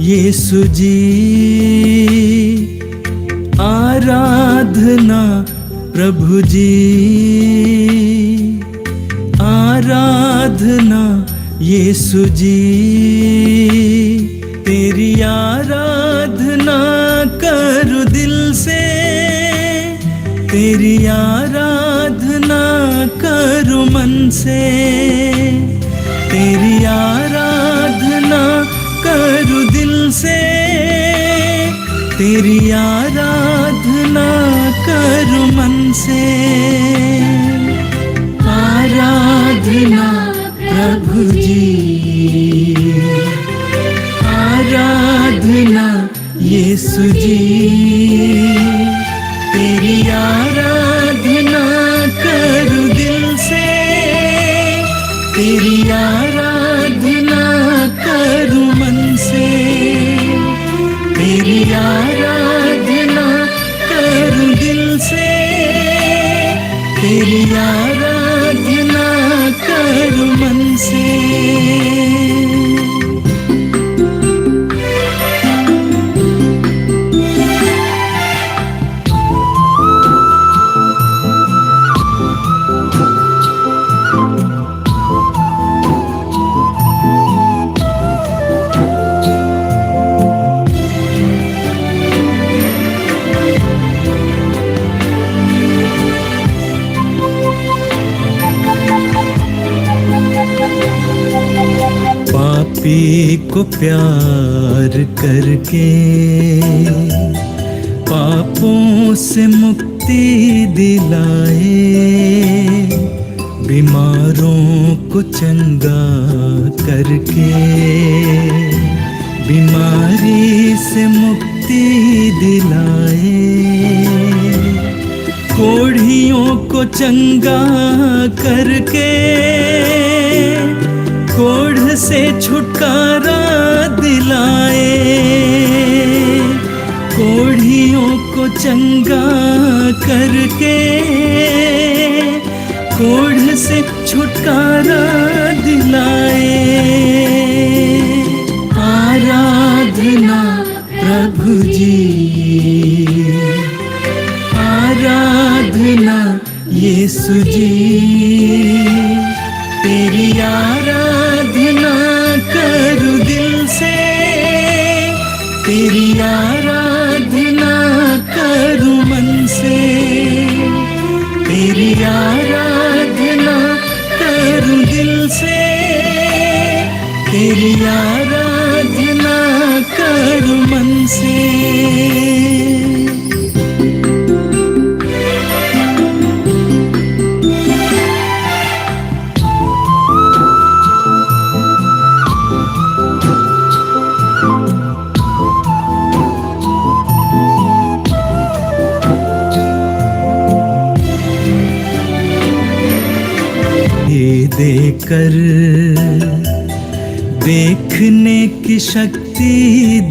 यीशु जी आराधना, प्रभु जी आराधना, यीशु जी तेरी आराधना करूं दिल से, तेरी आराधना करूं मन से, तेरी आराधना करूं दिल से, तेरी आराधना करूं मन से। आराधना प्रभु जी, आराधना यीशु जी तेरी आराधना करूं दिल से, तेरी आराधना करूं मन से, तेरी आराधना करूं दिल से, तेरी आराधना करूं मन से। पापी को प्यार करके पापों से मुक्ति दिलाए, बीमारों को चंगा करके बीमारी से मुक्ति दिलाए, कोढ़ियों को चंगा करके कोढ़ से छुटकारा दिलाए, कोढ़ियों को चंगा करके कोढ़ से छुटकारा दिलाए। आराधना प्रभु जी, आराधना यीशु जी तेरी आराधना करूं दिल से, तेरी आराधना करूं मन से, तेरी आराधना करूं दिल से, तेरी आराधना करूं मन से। देकर देखने की शक्ति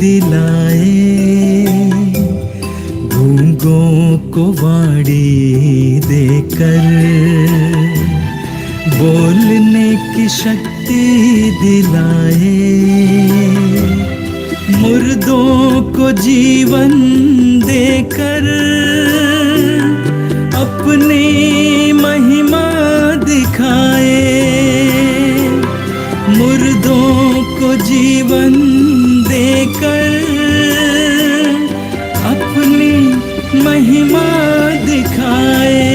दिलाए, गूंगों को वाणी देकर बोलने की शक्ति दिलाए, मुर्दों को जीवन देकर अपनी महिमा दिखाए, मुर्दों को जीवन देकर अपनी महिमा दिखाए।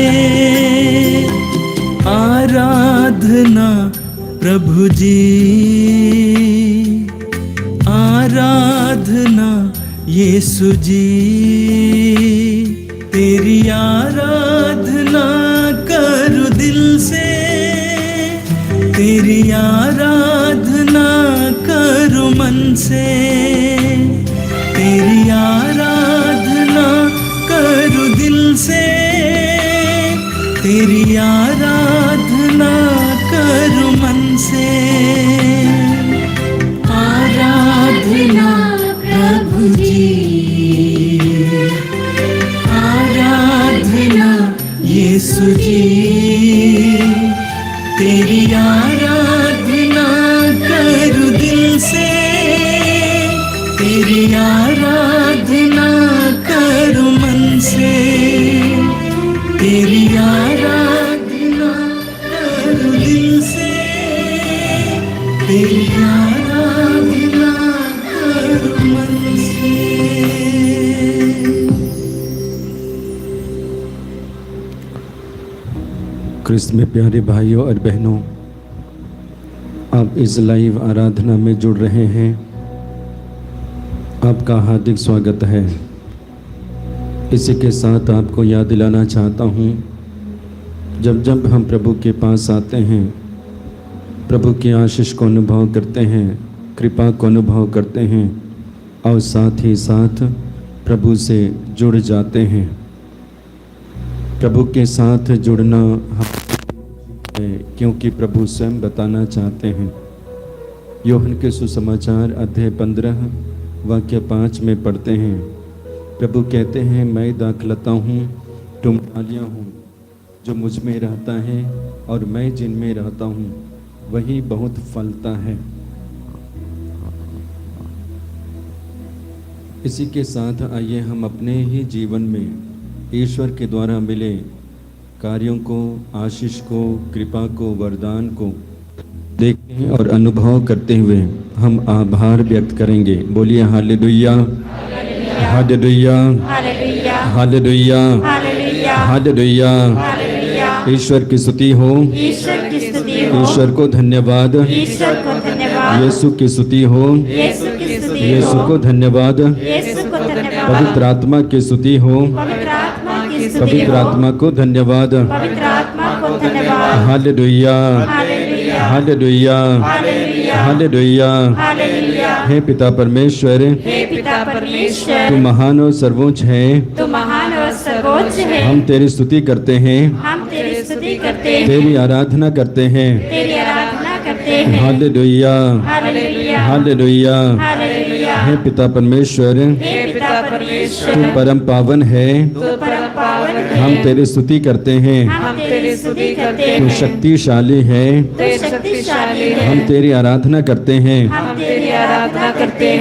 आराधना प्रभु जी, आराधना यीशु जी तेरी आराधना करूं दिल से, तेरी आराधना करूं मन से, तेरी आराधना करूं दिल से, तेरी आराधना करूं मन से। आराधना प्रभु जी, आराधना यीशु जी तेरी आराधना करूं दिल से, आराधना करूं मन से, तेरी आराधना करूं दिल से, तेरी आराधना करूं मन से। क्रिस्त में प्यारे भाइयों और बहनों, आप इस लाइव आराधना में जुड़ रहे हैं। आपका हार्दिक स्वागत है। इसी के साथ आपको याद दिलाना चाहता हूँ, जब जब हम प्रभु के पास आते हैं, प्रभु की आशीष को अनुभव करते हैं, कृपा को अनुभव करते हैं और साथ ही साथ प्रभु से जुड़ जाते हैं। प्रभु के साथ जुड़ना हम है, क्योंकि प्रभु स्वयं बताना चाहते हैं। यूहन्ना के सुसमाचार अध्याय 15 वाक्य 5 में पढ़ते हैं, प्रभु कहते हैं, मैं दाखलता हूँ, तुम डालियाँ हूँ। जो मुझ में रहता है और मैं जिन में रहता हूँ, वही बहुत फलता है। इसी के साथ आइए हम अपने ही जीवन में ईश्वर के द्वारा मिले कार्यों को, आशीष को, कृपा को, वरदान को देखते और अनुभव करते हुए हम आभार व्यक्त करेंगे। बोलिए हालेलुया, हालेलुया, हालेलुया, हालेलुया। ईश्वर की स्तुति हो, ईश्वर को धन्यवाद, यीशु की स्तुति हो, यीशु को धन्यवाद, पवित्र आत्मा की स्तुति हो, पवित्र आत्मा को धन्यवाद। Hallelujah, hallelujah, hallelujah. हे पिता परमेश्वर, तू महान और सर्वोच्च है, हम तेरी स्तुति करते हैं, तेरी आराधना करते हैं। Hallelujah, hallelujah. हे पिता परमेश्वर, तू परम पावन है, हम तेरी स्तुति करते हैं। तू शक्तिशाली है, हम तेरी आराधना करते हैं।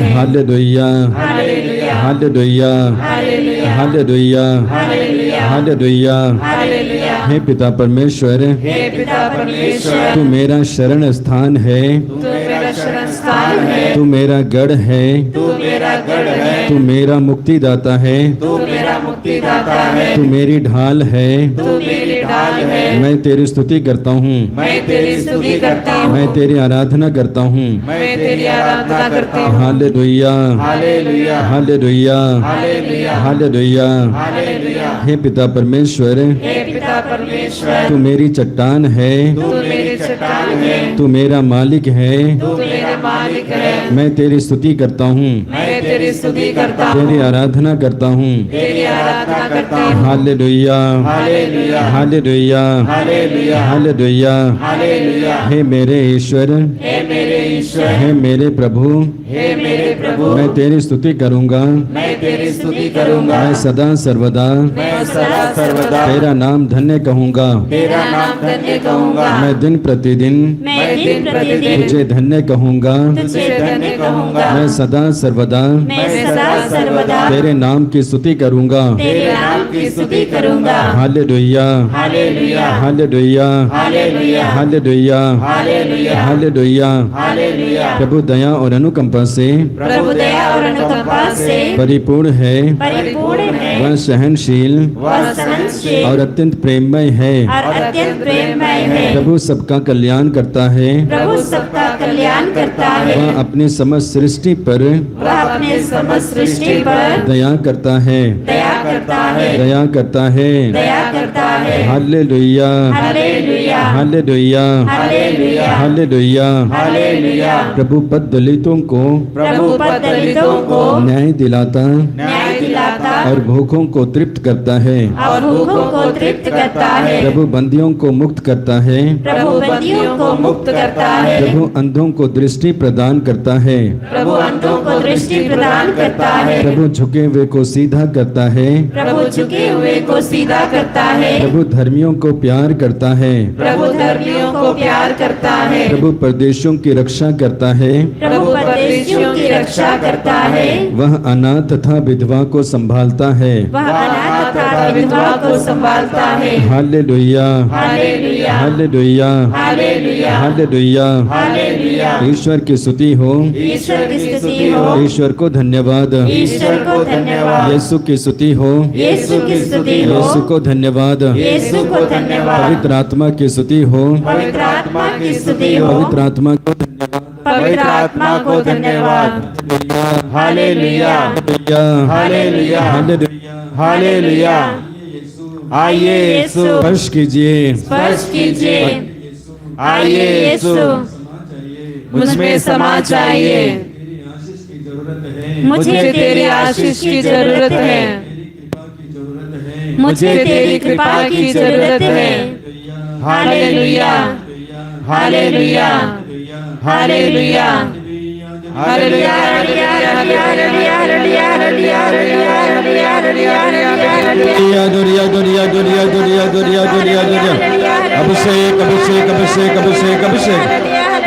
Hallelujah, hallelujah, hallelujah, hallelujah. हे पिता परमेश्वर, तू मेरा शरण स्थान है, तू मेरा गढ़ है, तू मेरा मुक्तिदाता है, तू मेरी ढाल है। मैं तेरी स्तुति करता हूँ, मैं तेरी आराधना करता हूँ। Hallelujah, hallelujah, hallelujah. हे पिता परमेश्वर, तू मेरी चट्टान है, तू मेरा मालिक है। मैं तेरी स्तुति करता हूँ, तेरी आराधना करता हूँ। Hallelujah, hallelujah, hallelujah. हे मेरे ईश्वर, हे मेरे प्रभु, मैं तेरी स्तुति करूँगा, मैं सदा सर्वदा तेरा नाम धन्य कहूँगा। मैं दिन प्रतिदिन तुझे धन्य कहूँगा। मैं सदा सर्वदा तेरे नाम की स्तुति करूँगा। Hallelujah, hallelujah, hallelujah, hallelujah. प्रभु दया और अनुकंपा से परिपूर्ण है, वह सहनशील और अत्यंत प्रेममय है। प्रभु सबका कल्याण करता है, वह अपनी समस्त सृष्टि पर दया करता है, दया करता है। Hallelujah, hallelujah, hallelujah. प्रभु पद दलितों को न्याय दिलाता और भूखों को तृप्त करता है। और भूखों को तृप्त करता है। प्रभु बंदियों को मुक्त करता है। प्रभु बंदियों को मुक्त करता है। प्रभु अंधों को दृष्टि प्रदान करता है। प्रभु अंधों को दृष्टि प्रदान करता है। प्रभु झुके हुए को सीधा करता है। प्रभु झुके हुए को सीधा करता है। प्रभु धर्मियों को प्यार करता है। प्रभु धर्मियों को प्यार करता है। प्रभु परदेशियों की रक्षा करता है। प्रभु परदेशियों की रक्षा करता है। वह अनाथ तथा विधवा को संभालता है। वह अनाथ तथा विधवा को संभालता है। Hallelujah, hallelujah, hallelujah, hallelujah, hallelujah. Hallelujah. ईश्वर की स्तुति हो। ईश्वर की स्तुति हो। ईश्वर को धन्यवाद। ईश्वर को धन्यवाद। यीशु की स्तुति हो। यीशु की स्तुति हो। यीशु को धन्यवाद। यीशु को धन्यवाद। पवित्र आत्मा की स्तुति हो। पवित्र आत्मा की स्तुति हो। पवित्र आत्मा को धन्यवाद। पवित्र आत्मा को धन्यवाद। Hallelujah, hallelujah, hallelujah. आइए यीशु स्पर्श कीजिए। स्पर्श कीजिए। आइए यीशु मुझमें समा जाइए। मुझे तेरी आशीष की जरूरत है। मुझे तेरी कृपा की जरूरत है। हालेलुया, हालेलुया, हालेलुया, हालेलुया, दुनिया दुनिया दुनिया दुनिया दुनिया दुनिया दुनिया अभिषेक अभिषेक अभिषेक अभिषेक अभिषेक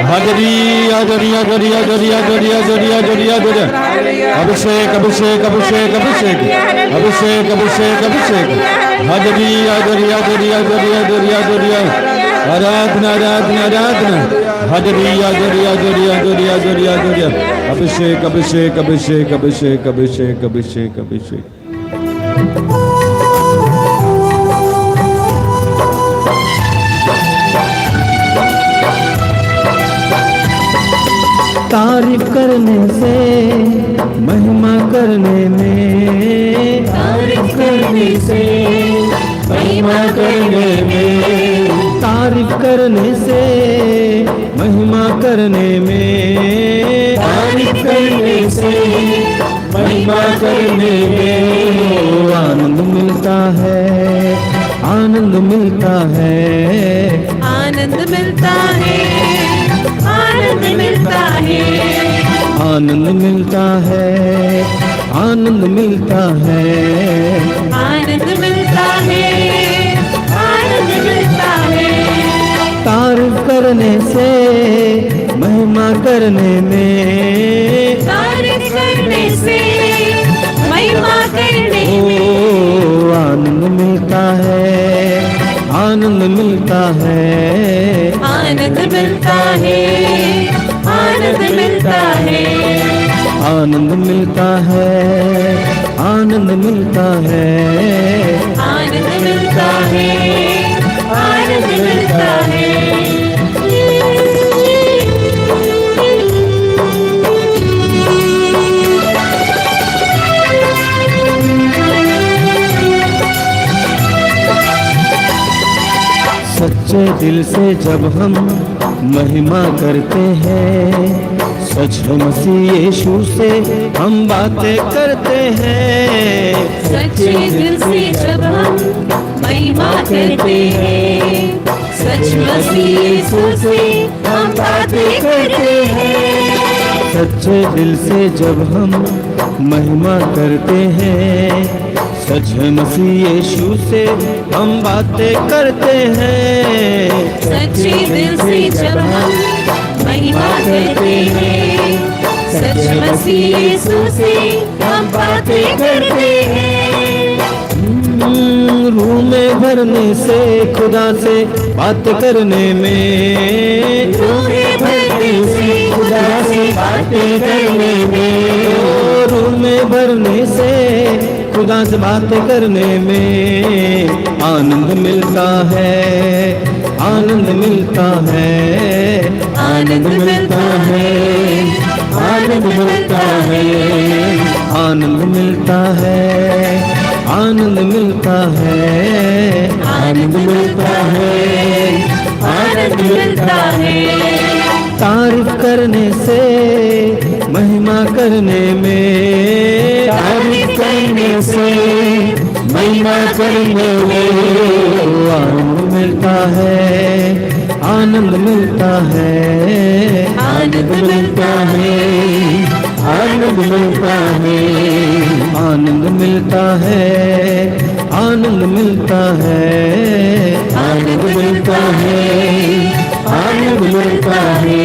हालेलुया दुनिया दुनिया दुनिया दुनिया दुनिया दुनिया दुनिया अभिषेक अभिषेक अभिषेक अभिषेक अभिषेक अभिषेक अभिषेक हालेलुया दुनिया दुनिया दुनिया दुनिया दुनिया आराधना आराधना आराधना हालेलुया दुनिया दुनिया दुनिया दुनिया दुनिया अभिषेक अभिषेक अभिषेक अभिषेक अभिषेक अभिषेक अभिषेक। तारीफ करने से महिमा करने में, तारीफ करने से महिमा करने में, तारीफ करने से महिमा करने में, तारीफ करने से महिमा करने में आनंद मिलता है, आनंद मिलता है, आनंद मिलता है, आनंद मिलता है, आनंद मिलता है, आनंद मिलता है, आनंद मिलता है, आनंद मिलता है। तारीफ करने से महिमा करने में, तारीफ करने से महिमा करने में आनंद मिलता है, आनंद मिलता है, आनंद मिलता है, आनंद मिलता है, आनंद मिलता है, आनंद मिलता है, आनंद मिलता है, आनंद मिलता है। सच्चे दिल से जब हम महिमा करते हैं, सच मसीह यीशु से हम बातें करते हैं, सच्चे दिल से जब हम महिमा करते हैं, सच मसीह यीशु से हम बातें करते हैं। सच्चे दिल से जब हम महिमा करते हैं, सच मसीह यीशु से हम बातें करते हैं, सच्चे दिल से जब हम महिमा करते हैं, सच मसीह यीशु से हम बातें करते हैं। रूह में भरने से खुदा से बात करने में, रूह भरने से खुदा से बातें करने में, रूह में भरने से खुदा से बात करने में आनंद मिलता है, आनंद मिलता है, आनंद मिलता है, आनंद मिलता है, आनंद मिलता है, आनंद मिलता है, आनंद मिलता है, आनंद मिलता है। तारीफ करने से महिमा करने में, तारीफ करने से महिमा करने में आनंद मिलता है, आनंद मिलता है, आनंद मिलता है, आनंद मिलता है, आनंद मिलता है, आनंद मिलता है, आनंद मिलता है, आनंद मिलता है।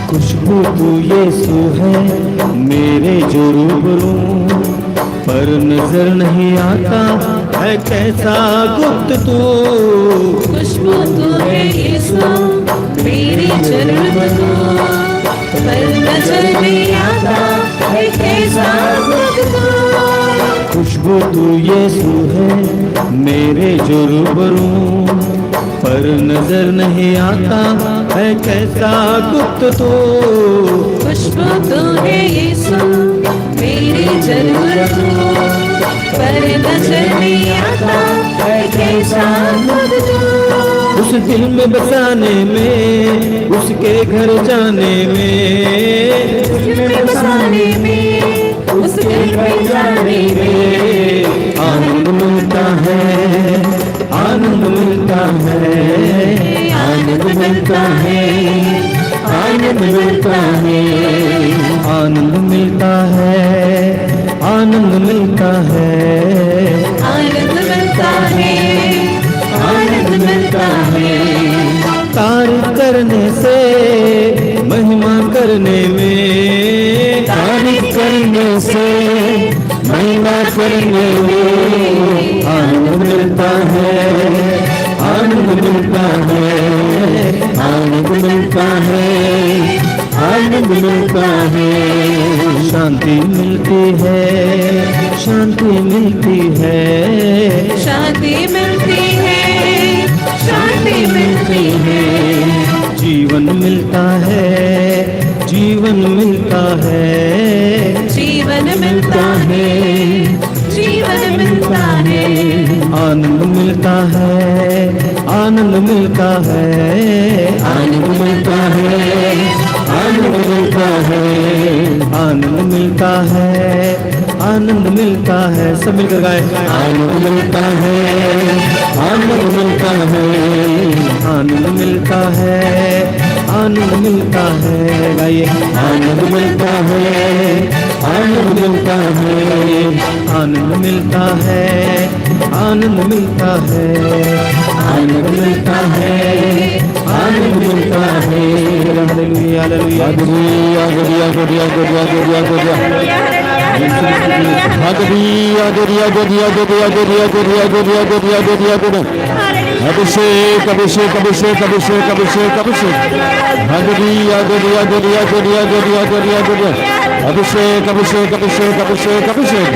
खुशबू तू यीशु है मेरे जो रूबरू, पर नजर नहीं आता है कैसा गुप्त तू। खुशबू तू है यीशु मेरी जन्नत तू, पर नजर नहीं आता है कैसा गुप्त तू। खुशबू तू यीशु है मेरे जो रूबरू, पर नजर नहीं आता है कैसा गुप्त तू। खुशबू तू है यीशु मेरी जन्नत तू, पर नजर नहीं आता है कैसा गुप्त तू। उस दिल में बसाने में, उसके घर जाने में, उसमें बसाने में, उसके घर जाने में आनंद मिलता है, आनंद मिलता है, आनंद मिलता है, आनंद मिलता है, आनंद मिलता है, आनंद मिलता है, आनंद मिलता है, आनंद मिलता है। तारीफ करने से महिमा करने में, तारीफ करने से महिमा करने में आनंद मिलता है, आनंद मिलता है, आनंद मिलता है, आनंद मिलता है। शांति मिलती है, शांति मिलती है, शांति मिलती है, शांति मिलती है। जीवन मिलता है, जीवन मिलता है, जीवन मिलता है, जीवन मिलता है। आनंद मिलता है, आनंद मिलता है, आनंद मिलता है, आनंद मिलता है, आनंद मिलता है, आनंद मिलता है। सब मिलकर गाए। आनंद मिलता है, आनंद मिलता है, आनंद मिलता है, आनंद मिलता है। गाइए। आनंद मिलता है, आनंद मिलता है, आनंद मिलता है, आनंद मिलता है, आनंद मिलता है, आनंद मिलता है। Hallelujah, hallelujah, hallelujah, hallelujah, hallelujah, hallelujah, hallelujah, hallelujah, अभिषेक, अभिषेक, अभिषेक, अभिषेक, अभिषेक, अभिषेक, hallelujah, hallelujah, hallelujah, hallelujah, hallelujah, hallelujah, अभिषेक, अभिषेक, अभिषेक, अभिषेक, अभिषेक,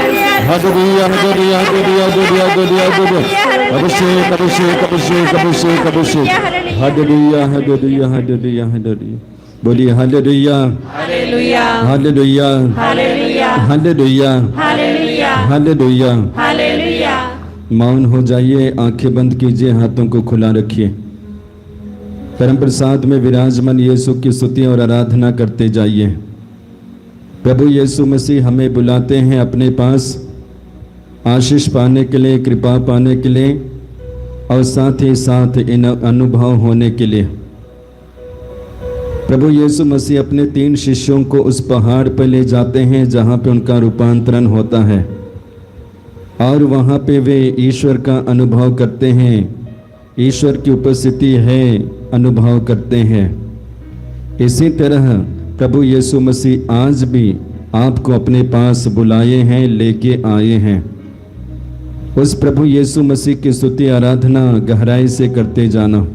hallelujah, hallelujah, hallelujah, hallelujah, hallelujah, hallelujah, अभिषेक, अभिषेक, अभिषेक, अभिषेक, अभिषेक, हालेलुया, हालेलुया, हालेलुया, हालेलुया। बोलिए hallelujah, hallelujah, hallelujah, hallelujah, hallelujah, hallelujah, hallelujah. Hallelujah. मौन हो जाइए, आंखें बंद कीजिए, हाथों को खुला रखिए। परम प्रसाद में विराजमान यीशु की स्तुति और आराधना करते जाइए। प्रभु यीशु मसीह हमें बुलाते हैं अपने पास आशीष पाने के लिए, कृपा पाने के लिए और साथ ही साथ इन अनुभव होने के लिए। प्रभु यीशु मसीह अपने 3 शिष्यों को उस पहाड़ पर ले जाते हैं जहाँ पे उनका रूपांतरण होता है और वहाँ पे वे ईश्वर का अनुभव करते हैं, ईश्वर की उपस्थिति है अनुभव करते हैं। इसी तरह प्रभु यीशु मसीह आज भी आपको अपने पास बुलाए हैं, लेके आए हैं। उस प्रभु यीशु मसीह की स्तुति आराधना गहराई से करते जाना।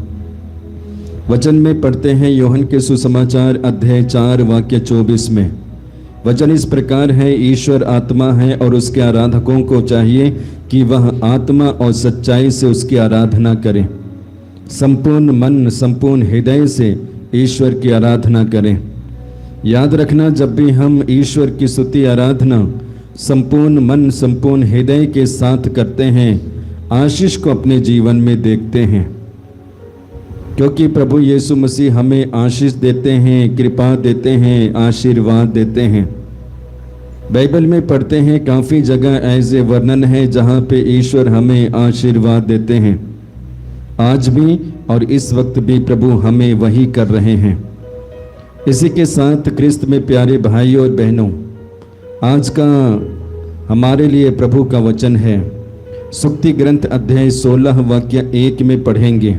वचन में पढ़ते हैं यूहन्ना के सुसमाचार अध्याय 4 वाक्य 24 में। वचन इस प्रकार है, ईश्वर आत्मा है और उसके आराधकों को चाहिए कि वह आत्मा और सच्चाई से उसकी आराधना करें। संपूर्ण मन, संपूर्ण हृदय से ईश्वर की आराधना करें। याद रखना, जब भी हम ईश्वर की स्तुति आराधना संपूर्ण मन संपूर्ण हृदय के साथ करते हैं, आशीष को अपने जीवन में देखते हैं। क्योंकि प्रभु यीशु मसीह हमें आशीष देते हैं, कृपा देते हैं, आशीर्वाद देते हैं। बाइबल में पढ़ते हैं काफ़ी जगह ऐसे वर्णन है जहाँ पे ईश्वर हमें आशीर्वाद देते हैं। आज भी और इस वक्त भी प्रभु हमें वही कर रहे हैं। इसी के साथ क्रिस्त में प्यारे भाई और बहनों, आज का हमारे लिए प्रभु का वचन है। सुक्ति ग्रंथ अध्याय 16 वाक्य 1 में पढ़ेंगे।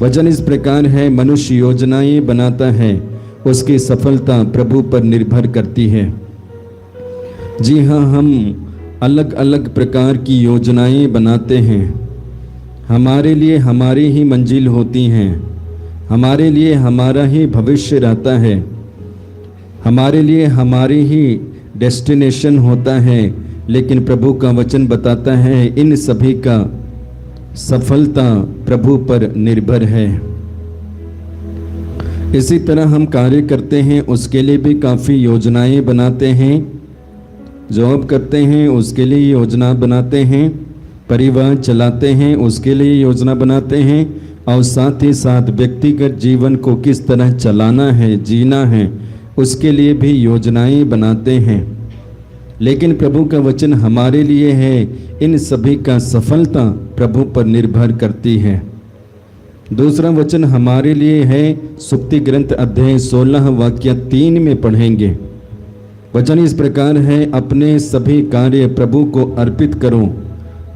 वचन इस प्रकार है, मनुष्य योजनाएं बनाता है, उसकी सफलता प्रभु पर निर्भर करती है। जी हाँ, हम अलग अलग प्रकार की योजनाएं बनाते हैं। हमारे लिए हमारी ही मंजिल होती हैं, हमारे लिए हमारा ही भविष्य रहता है, हमारे लिए हमारी ही डेस्टिनेशन होता है। लेकिन प्रभु का वचन बताता है इन सभी का सफलता प्रभु पर निर्भर है। इसी तरह हम कार्य करते हैं, उसके लिए भी काफ़ी योजनाएं बनाते हैं। जॉब करते हैं, उसके लिए योजना बनाते हैं। परिवार चलाते हैं, उसके लिए योजना बनाते हैं। और साथ ही साथ व्यक्तिगत जीवन को किस तरह चलाना है, जीना है, उसके लिए भी योजनाएं बनाते हैं। लेकिन प्रभु का वचन हमारे लिए है, इन सभी का सफलता प्रभु पर निर्भर करती है। दूसरा वचन हमारे लिए है, सुक्ति ग्रंथ अध्याय 16 वाक्य 3 में पढ़ेंगे। वचन इस प्रकार है, अपने सभी कार्य प्रभु को अर्पित करो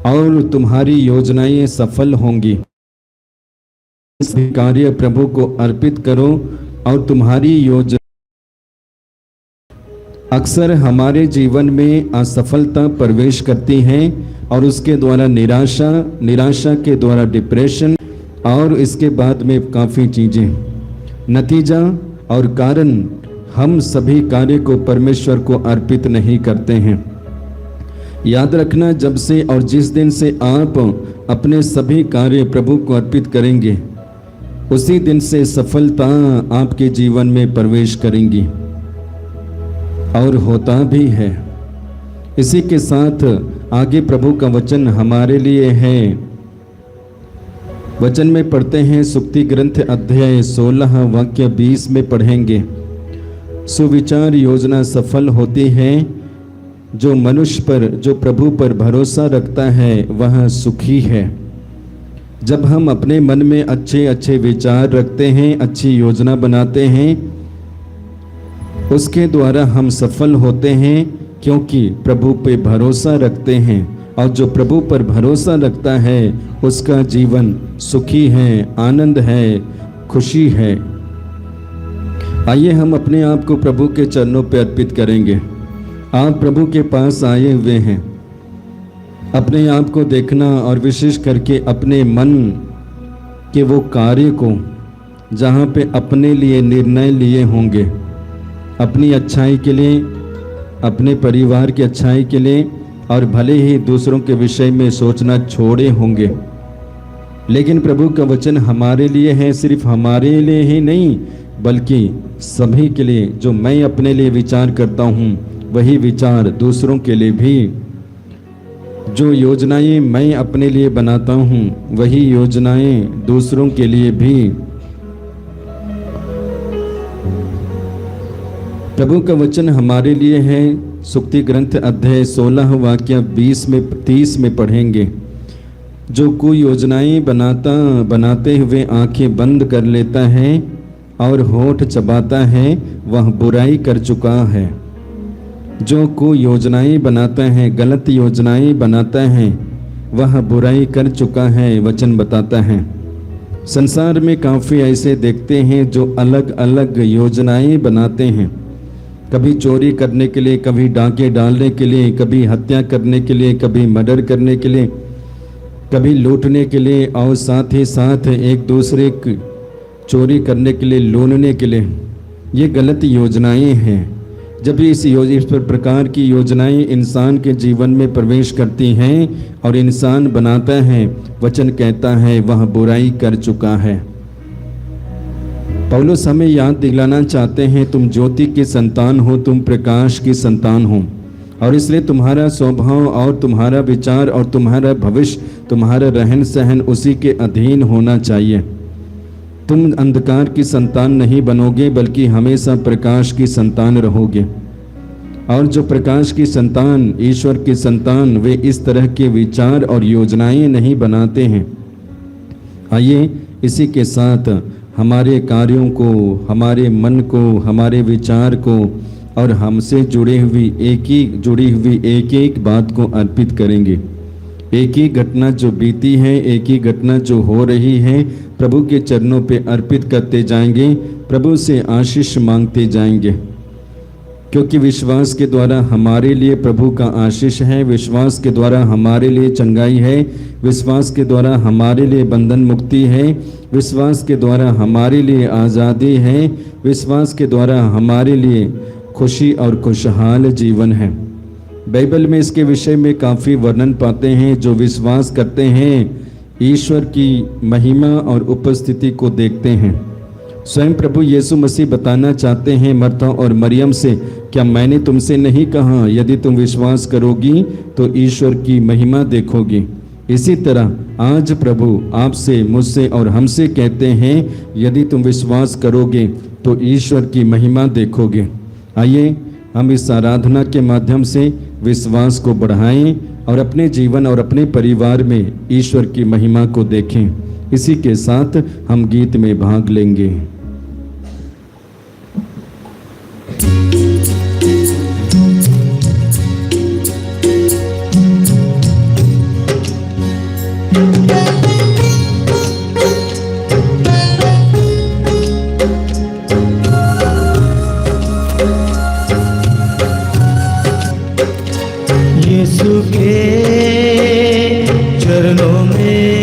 और तुम्हारी योजनाएं सफल होंगी। सभी कार्य प्रभु को अर्पित करो और तुम्हारी योजना। अक्सर हमारे जीवन में असफलता प्रवेश करती है और उसके द्वारा निराशा, निराशा के द्वारा डिप्रेशन और इसके बाद में काफ़ी चीज़ें। नतीजा और कारण, हम सभी कार्य को परमेश्वर को अर्पित नहीं करते हैं। याद रखना, जब से और जिस दिन से आप अपने सभी कार्य प्रभु को अर्पित करेंगे, उसी दिन से सफलता आपके जीवन में प्रवेश करेंगी और होता भी है। इसी के साथ आगे प्रभु का वचन हमारे लिए है। वचन में पढ़ते हैं, सुक्ति ग्रंथ अध्याय 16 वाक्य 20 में पढ़ेंगे। सुविचार योजना सफल होती है, जो मनुष्य पर, जो प्रभु पर भरोसा रखता है वह सुखी है। जब हम अपने मन में अच्छे अच्छे विचार रखते हैं, अच्छी योजना बनाते हैं, उसके द्वारा हम सफल होते हैं, क्योंकि प्रभु पे भरोसा रखते हैं। और जो प्रभु पर भरोसा रखता है उसका जीवन सुखी है, आनंद है, खुशी है। आइए हम अपने आप को प्रभु के चरणों पर अर्पित करेंगे। आप प्रभु के पास आए हुए हैं। अपने आप को देखना और विशेष करके अपने मन के वो कार्य को जहाँ पे अपने लिए निर्णय लिए होंगे, अपनी अच्छाई के लिए, अपने परिवार की अच्छाई के लिए, और भले ही दूसरों के विषय में सोचना छोड़े होंगे। लेकिन प्रभु का वचन हमारे लिए है, सिर्फ हमारे लिए ही नहीं बल्कि सभी के लिए। जो मैं अपने लिए विचार करता हूँ वही विचार दूसरों के लिए भी। जो योजनाएं मैं अपने लिए बनाता हूँ वही योजनाएं दूसरों के लिए भी। प्रभु का वचन हमारे लिए है। सुक्ति ग्रंथ अध्याय 16 वाक्य 30 में पढ़ेंगे। जो कोई योजनाएं बनाते हुए आंखें बंद कर लेता है और होठ चबाता है, वह बुराई कर चुका है। जो कोई योजनाएं बनाता है, गलत योजनाएं बनाता है, वह बुराई कर चुका है, वचन बताता है। संसार में काफ़ी ऐसे देखते हैं जो अलग अलग योजनाएं बनाते हैं, कभी चोरी करने के लिए, कभी डाके डालने के लिए, कभी हत्या करने के लिए, कभी मर्डर करने के लिए, कभी लूटने के लिए, और साथ ही साथ एक दूसरे की चोरी करने के लिए, लूटने के लिए। ये गलत योजनाएं हैं। जब इस प्रकार की योजनाएं इंसान के जीवन में प्रवेश करती हैं और इंसान बनाता है, वचन कहता है वह बुराई कर चुका है। पौलुस हमें याद दिलाना चाहते हैं, तुम ज्योति की संतान हो, तुम प्रकाश की संतान हो। और इसलिए तुम्हारा स्वभाव और तुम्हारा विचार और तुम्हारा भविष्य, तुम्हारा रहन सहन उसी के अधीन होना चाहिए। तुम अंधकार की संतान नहीं बनोगे, बल्कि हमेशा प्रकाश की संतान रहोगे। और जो प्रकाश की संतान, ईश्वर की संतान, वे इस तरह के विचार और योजनाएं नहीं बनाते हैं। आइए इसी के साथ हमारे कार्यों को, हमारे मन को, हमारे विचार को और हमसे जुड़ी हुई एक एक बात को अर्पित करेंगे। एक ही घटना जो बीती है, एक ही घटना जो हो रही है, प्रभु के चरणों पे अर्पित करते जाएंगे, प्रभु से आशीष मांगते जाएंगे। क्योंकि विश्वास के द्वारा हमारे लिए प्रभु का आशीष है, विश्वास के द्वारा हमारे लिए चंगाई है, विश्वास के द्वारा हमारे लिए बंधन मुक्ति है, विश्वास के द्वारा हमारे लिए आज़ादी है, विश्वास के द्वारा हमारे लिए खुशी और खुशहाल जीवन है। बाइबल में इसके विषय में काफ़ी वर्णन पाते हैं। जो विश्वास करते हैं ईश्वर की महिमा और उपस्थिति को देखते हैं। स्वयं प्रभु यीशु मसीह बताना चाहते हैं मर्था और मरियम से, क्या मैंने तुमसे नहीं कहा यदि तुम विश्वास करोगी तो ईश्वर की महिमा देखोगी। इसी तरह आज प्रभु आपसे, मुझसे और हमसे कहते हैं, यदि तुम विश्वास करोगे तो ईश्वर की महिमा देखोगे। आइए हम इस आराधना के माध्यम से विश्वास को बढ़ाएं और अपने जीवन और अपने परिवार में ईश्वर की महिमा को देखें। इसी के साथ हम गीत में भाग लेंगे। यीशु के चरणों में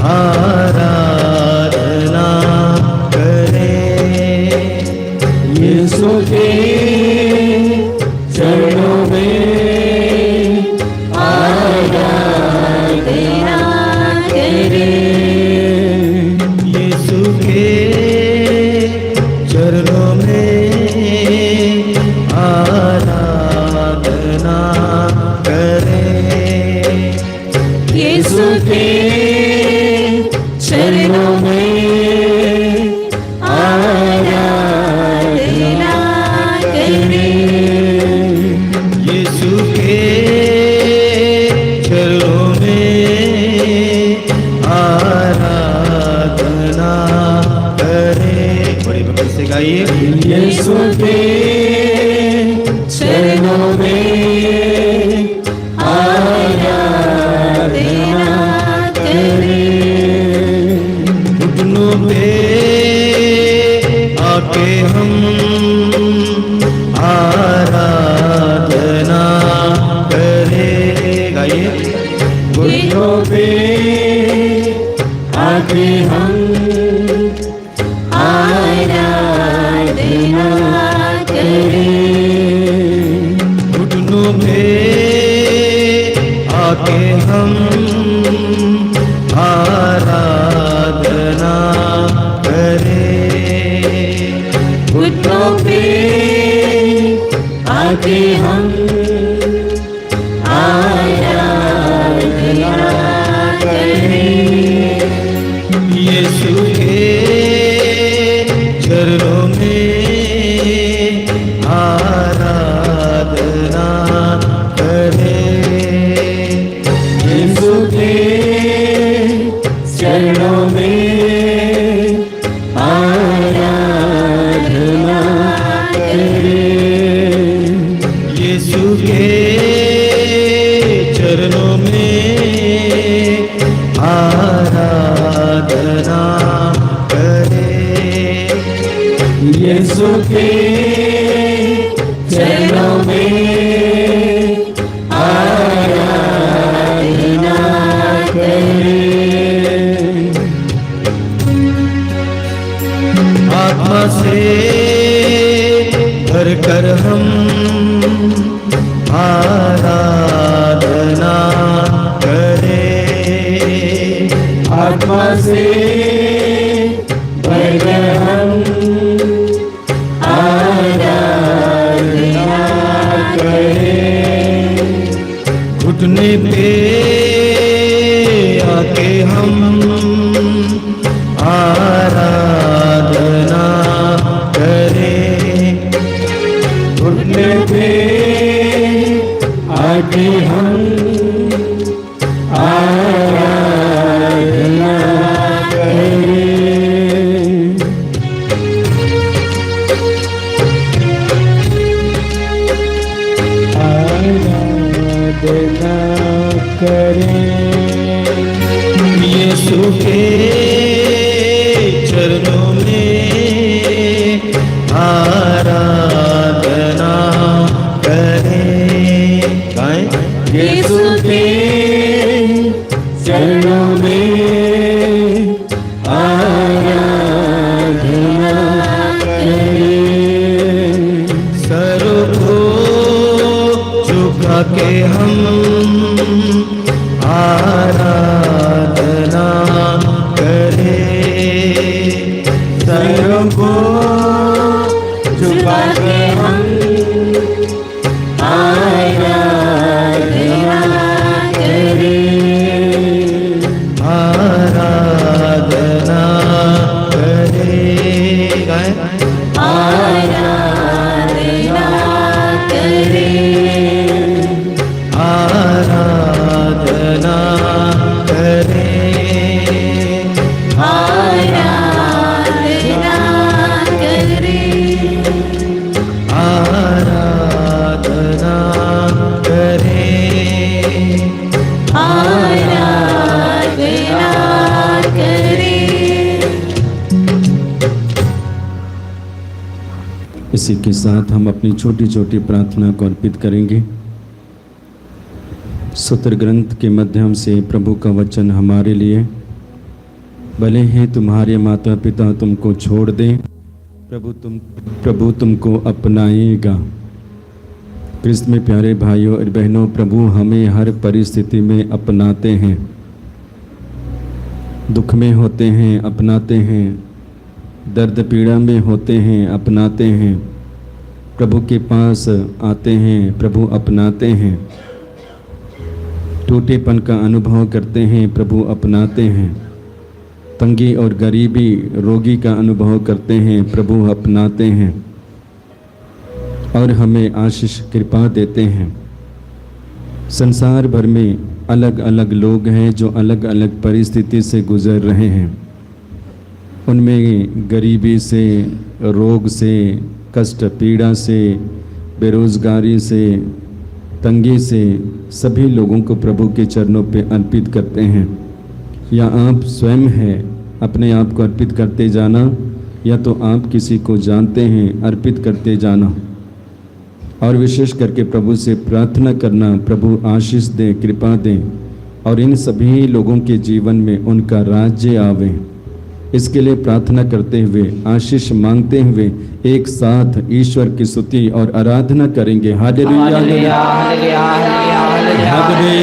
आराधना करें। यीशु के चरणों में आराधना करें। यीशु के चरणों में आराधना करें। यीशु के चरणों में आराधना करें। यीशु के चरणों में आराधना करें। बड़ी पकड़ से गाइए। यीशु के चरणों में आराधना करें। घुटनों पे आके हम आराधना करें। गाइए। घुटनों पे आके हम आराधना करें। घुटनों पे आके हम आराधना करें। घुटनों पे आके हम आराधना करें। यीशु के चरणों में आराधना करें। यीशु के चरणों में आराधना करें। यीशु के चरणों में आराधना करें। यीशु के चरणों में आराधना करें। आत्मा से भर कर हम आराधना करें। आत्मा से भरकर हम आराधना करें। घुटने पे आके हम आराधना करें। आराधना करें। यीशु के चरणों में आराधना करें। गाएं। यीशु के चरणों में आराधना करें। सर को झुका के हम आराधना करें। सर को झुका के हम आराधना करें। आराधना करें। गाएं। आराधना करें। आराधना करें। आराधना करें। आराधना करें। आराधना करें। इसी के साथ हम अपनी छोटी छोटी प्रार्थना को अर्पित करेंगे। सूत्र ग्रंथ के माध्यम से प्रभु का वचन हमारे लिए, भले ही तुम्हारे माता पिता तुमको छोड़ दें, प्रभु तुमको अपनाएगा। क्रिस्त में प्यारे भाइयों और बहनों, प्रभु हमें हर परिस्थिति में अपनाते हैं। दुख में होते हैं अपनाते हैं, दर्द पीड़ा में होते हैं अपनाते हैं, प्रभु के पास आते हैं, प्रभु अपनाते हैं। टूटेपन का अनुभव करते हैं, प्रभु अपनाते हैं। तंगी और गरीबी, रोगी का अनुभव करते हैं, प्रभु अपनाते हैं और हमें आशीष कृपा देते हैं। संसार भर में अलग अलग लोग हैं जो अलग अलग परिस्थिति से गुजर रहे हैं। उनमें गरीबी से, रोग से, कष्ट पीड़ा से, बेरोजगारी से, तंगी से सभी लोगों को प्रभु के चरणों पे अर्पित करते हैं। या आप स्वयं हैं अपने आप को अर्पित करते जाना, या तो आप किसी को जानते हैं अर्पित करते जाना। और विशेष करके प्रभु से प्रार्थना करना, प्रभु आशीष दे, कृपा दें और इन सभी लोगों के जीवन में उनका राज्य आवे। इसके लिए प्रार्थना करते हुए, आशीष मांगते हुए एक साथ ईश्वर की स्तुति और आराधना करेंगे। Hallelujah hallelujah hallelujah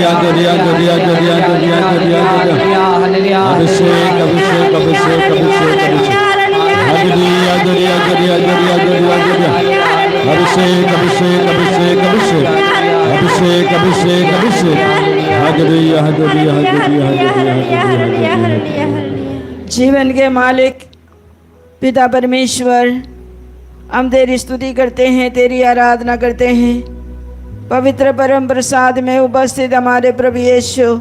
hallelujah hallelujah hallelujah. अभिषेक अभिषेक अभिषेक अभिषेक अभिषेक। Hallelujah hallelujah hallelujah hallelujah. अभिषेक अभिषेक अभिषेक अभिषेक अभिषेक अभिषेक अभिषेक। Hallelujah hallelujah hallelujah hallelujah. जीवन के मालिक पिता परमेश्वर, हम तेरी स्तुति करते हैं, तेरी आराधना करते हैं। पवित्र परम प्रसाद में उपस्थित हमारे प्रभु यीशु,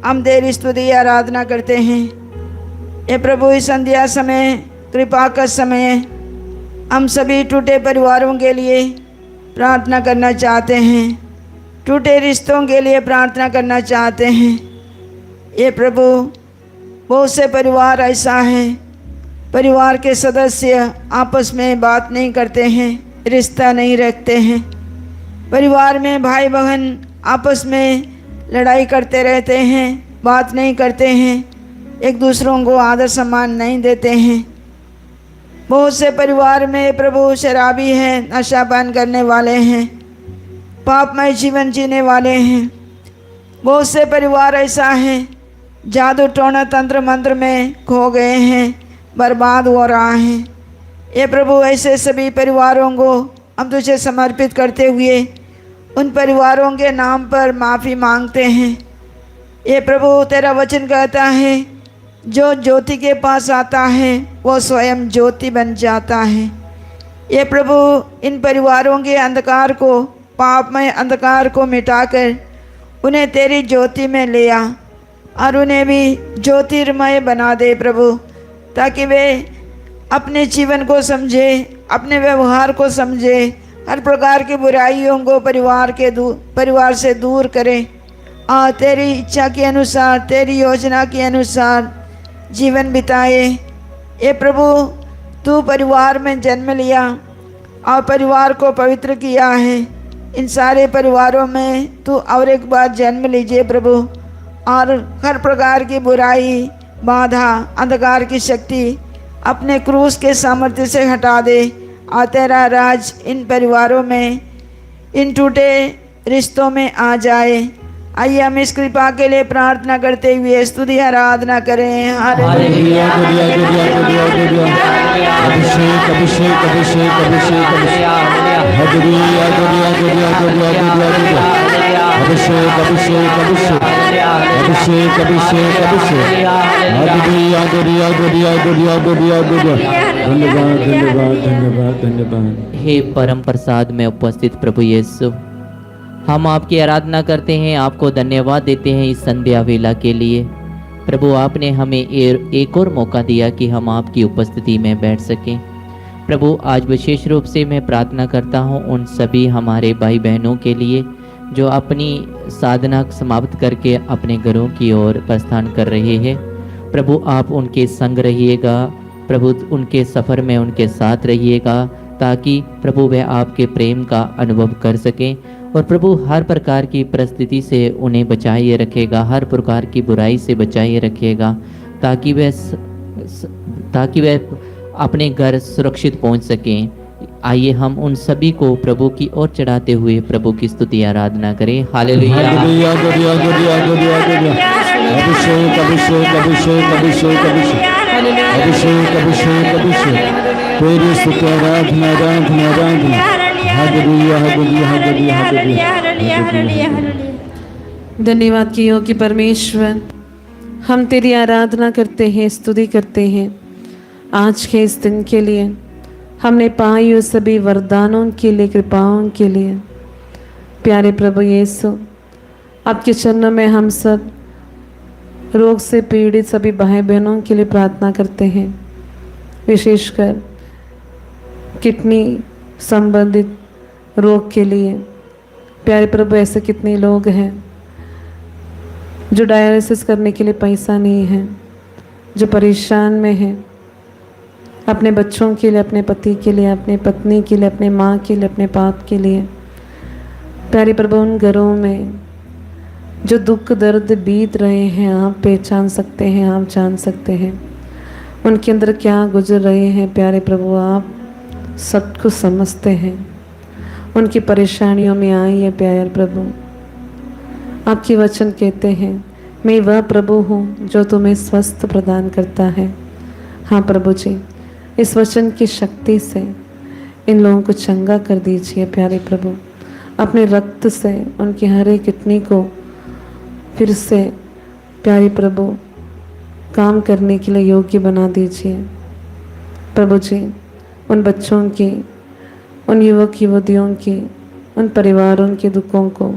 हम तेरी स्तुति आराधना करते हैं। ये प्रभु इस संध्या समय, कृपा का समय, हम सभी टूटे परिवारों के लिए प्रार्थना करना चाहते हैं, टूटे रिश्तों के लिए प्रार्थना करना चाहते हैं। ये प्रभु, बहुत से परिवार ऐसा है, परिवार के सदस्य आपस में बात नहीं करते हैं, रिश्ता नहीं रखते हैं। परिवार में भाई बहन आपस में लड़ाई करते रहते हैं, बात नहीं करते हैं, एक दूसरों को आदर सम्मान नहीं देते हैं। बहुत से परिवार में प्रभु शराबी हैं, नशापान करने वाले हैं, पापमय जीवन जीने वाले हैं। बहुत से परिवार ऐसा है, जादू टोना तंत्र मंत्र में खो गए हैं, बर्बाद हो रहा है। ये प्रभु, ऐसे सभी परिवारों को हम तुझे समर्पित करते हुए उन परिवारों के नाम पर माफ़ी मांगते हैं। ये प्रभु, तेरा वचन कहता है, जो ज्योति के पास आता है वो स्वयं ज्योति बन जाता है। ये प्रभु इन परिवारों के अंधकार को, पापमय अंधकार को मिटाकर उन्हें तेरी ज्योति में ले आ और उन्हें भी ज्योतिर्मय बना दे प्रभु, ताकि वे अपने जीवन को समझे, अपने व्यवहार को समझे, हर प्रकार की बुराइयों को परिवार से दूर करें और तेरी इच्छा के अनुसार, तेरी योजना के अनुसार जीवन बिताए। ये प्रभु तू परिवार में जन्म लिया और परिवार को पवित्र किया है। इन सारे परिवारों में तू और एक बार जन्म लीजिए प्रभु, और हर प्रकार की बुराई, बाधा, अंधकार की शक्ति अपने क्रूस के सामर्थ्य से हटा दे और तेरा राज इन परिवारों में, इन टूटे रिश्तों में आ जाए। आइए हम इस कृपा के लिए प्रार्थना करते हुए स्तुति आराधना करें। हालेलुया। अभिषेक अभिषेक अभिषेक अभिषेक हालेलुया, अभिषेक अभिषेक अभिषेक अभिषेक अभिषेक अभिषेक हालेलुया, धन्यवाद धन्यवाद धन्यवाद धन्यवाद। हे परम प्रसाद में उपस्थित प्रभु यीशु, हम आपकी आराधना करते हैं, आपको धन्यवाद देते हैं इस संध्या वेला के लिए। प्रभु आपने हमें एक और मौका दिया कि हम आपकी उपस्थिति में बैठ सकें। प्रभु आज विशेष रूप से मैं प्रार्थना करता हूं उन सभी हमारे भाई बहनों के लिए जो अपनी साधना समाप्त करके अपने घरों की ओर प्रस्थान कर रहे हैं। प्रभु आप उनके संग रहिएगा, प्रभु उनके सफ़र में उनके साथ रहिएगा, ताकि प्रभु वह आपके प्रेम का अनुभव कर सकें। और प्रभु हर प्रकार की परिस्थिति से उन्हें बचाए रखेगा, हर प्रकार की बुराई से बचाए रखेगा, ताकि वे अपने घर सुरक्षित पहुंच सकें। आइए हम उन सभी को प्रभु की ओर चढ़ाते हुए प्रभु की स्तुति आराधना करें। हालेलुया। अभिषेक अभिषेक अभिषेक अभिषेक अभिषेक अभिषेक अभिषेक तेरी स्तुति आराधना आराधना आराधना। Hallelujah hallelujah hallelujah hallelujah. धन्यवाद की हो कि परमेश्वर, हम तेरी आराधना करते हैं, स्तुति करते हैं आज के इस दिन के लिए, हमने पाई हुई सभी वरदानों के लिए, कृपाओं के लिए। प्यारे प्रभु यीशु, आपके चरणों में हम सब रोग से पीड़ित सभी भाई बहनों के लिए प्रार्थना करते हैं, विशेषकर किडनी संबंधित रोग के लिए। प्यारे प्रभु, ऐसे कितने लोग हैं जो डायलिसिस करने के लिए पैसा नहीं है, जो परेशान में हैं, अपने बच्चों के लिए, अपने पति के लिए, अपने पत्नी के लिए, अपने माँ के लिए, अपने बाप के लिए। प्यारे प्रभु, उन घरों में जो दुख दर्द बीत रहे हैं आप पहचान सकते हैं, आप जान सकते हैं उनके अंदर क्या गुजर रहे हैं। प्यारे प्रभु, आप सब कुछ समझते हैं, उनकी परेशानियों में आइए। प्यारे प्रभु, आपकी वचन कहते हैं, मैं वह प्रभु हूँ जो तुम्हें स्वस्थ प्रदान करता है। हाँ प्रभु जी, इस वचन की शक्ति से इन लोगों को चंगा कर दीजिए। प्यारे प्रभु, अपने रक्त से उनकी हर एक किडनी को फिर से प्यारे प्रभु काम करने के लिए योग्य बना दीजिए। प्रभु जी, उन बच्चों की, उन युवक युवतियों की, उन परिवारों के दुखों को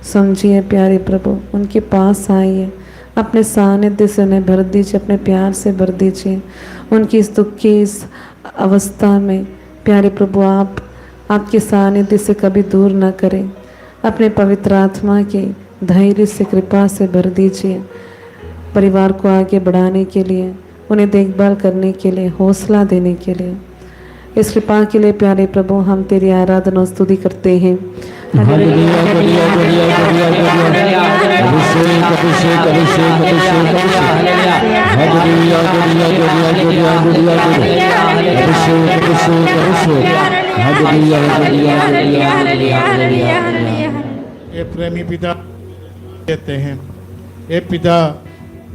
समझिए। प्यारे प्रभु, उनके पास आइए, अपने सानिध्य से उन्हें भर दीजिए, अपने प्यार से भर दीजिए। उनकी इस दुख की इस अवस्था में प्यारे प्रभु, आप आपके सानिध्य से कभी दूर ना करें। अपने पवित्र आत्मा के धैर्य से, कृपा से भर दीजिए। परिवार को आगे बढ़ाने के लिए, उन्हें देखभाल करने के लिए, हौसला देने के लिए, इस कृपा के लिए प्यारे प्रभु हम तेरी आराधना स्तुति करते हैं। Hallelujah hallelujah hallelujah hallelujah. अभिषेक अभिषेक अभिषेक अभिषेक हालेलुया हालेलुया हालेलुया हालेलुया। अभिषेक अभिषेक अभिषेक हालेलुया हालेलुया हालेलुया। ये प्रेमी पिता कहते हैं, ये पिता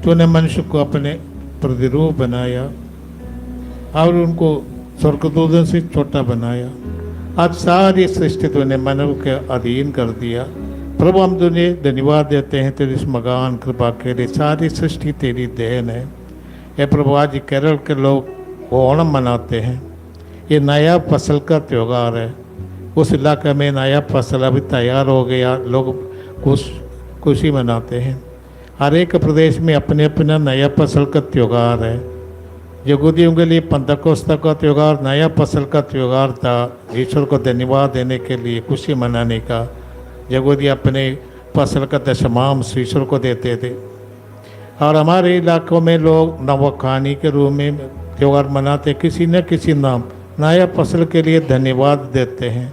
तूने मनुष्य को अपने प्रतिरूप बनाया और उनको स्वर्गदूतों से छोटा बनाया। आज सारी सृष्टि तूने मानव के अधीन कर दिया। प्रभु, हम तुझे धन्यवाद देते हैं तेरी इस मगान कृपा के लिए। सारी सृष्टि तेरी देन है। ये प्रभु, आज केरल के लोग ओणम मनाते हैं। ये नया फसल का त्यौहार है। उस इलाके में नया फसल अभी तैयार हो गया, लोग खुशी मनाते हैं। हर एक प्रदेश में अपने अपना नया फसल का त्यौहार है। यहूदियों के लिए पंतकोस्ता का त्यौहार नया फसल का त्यौहार था, ईश्वर को धन्यवाद देने के लिए, खुशी मनाने का। यहूदी अपने फसल का दशमांश ईश्वर को देते थे। और हमारे इलाकों में लोग नवखानी के रूप में त्यौहार मनाते, किसी न किसी नाम नया फसल के लिए धन्यवाद देते हैं।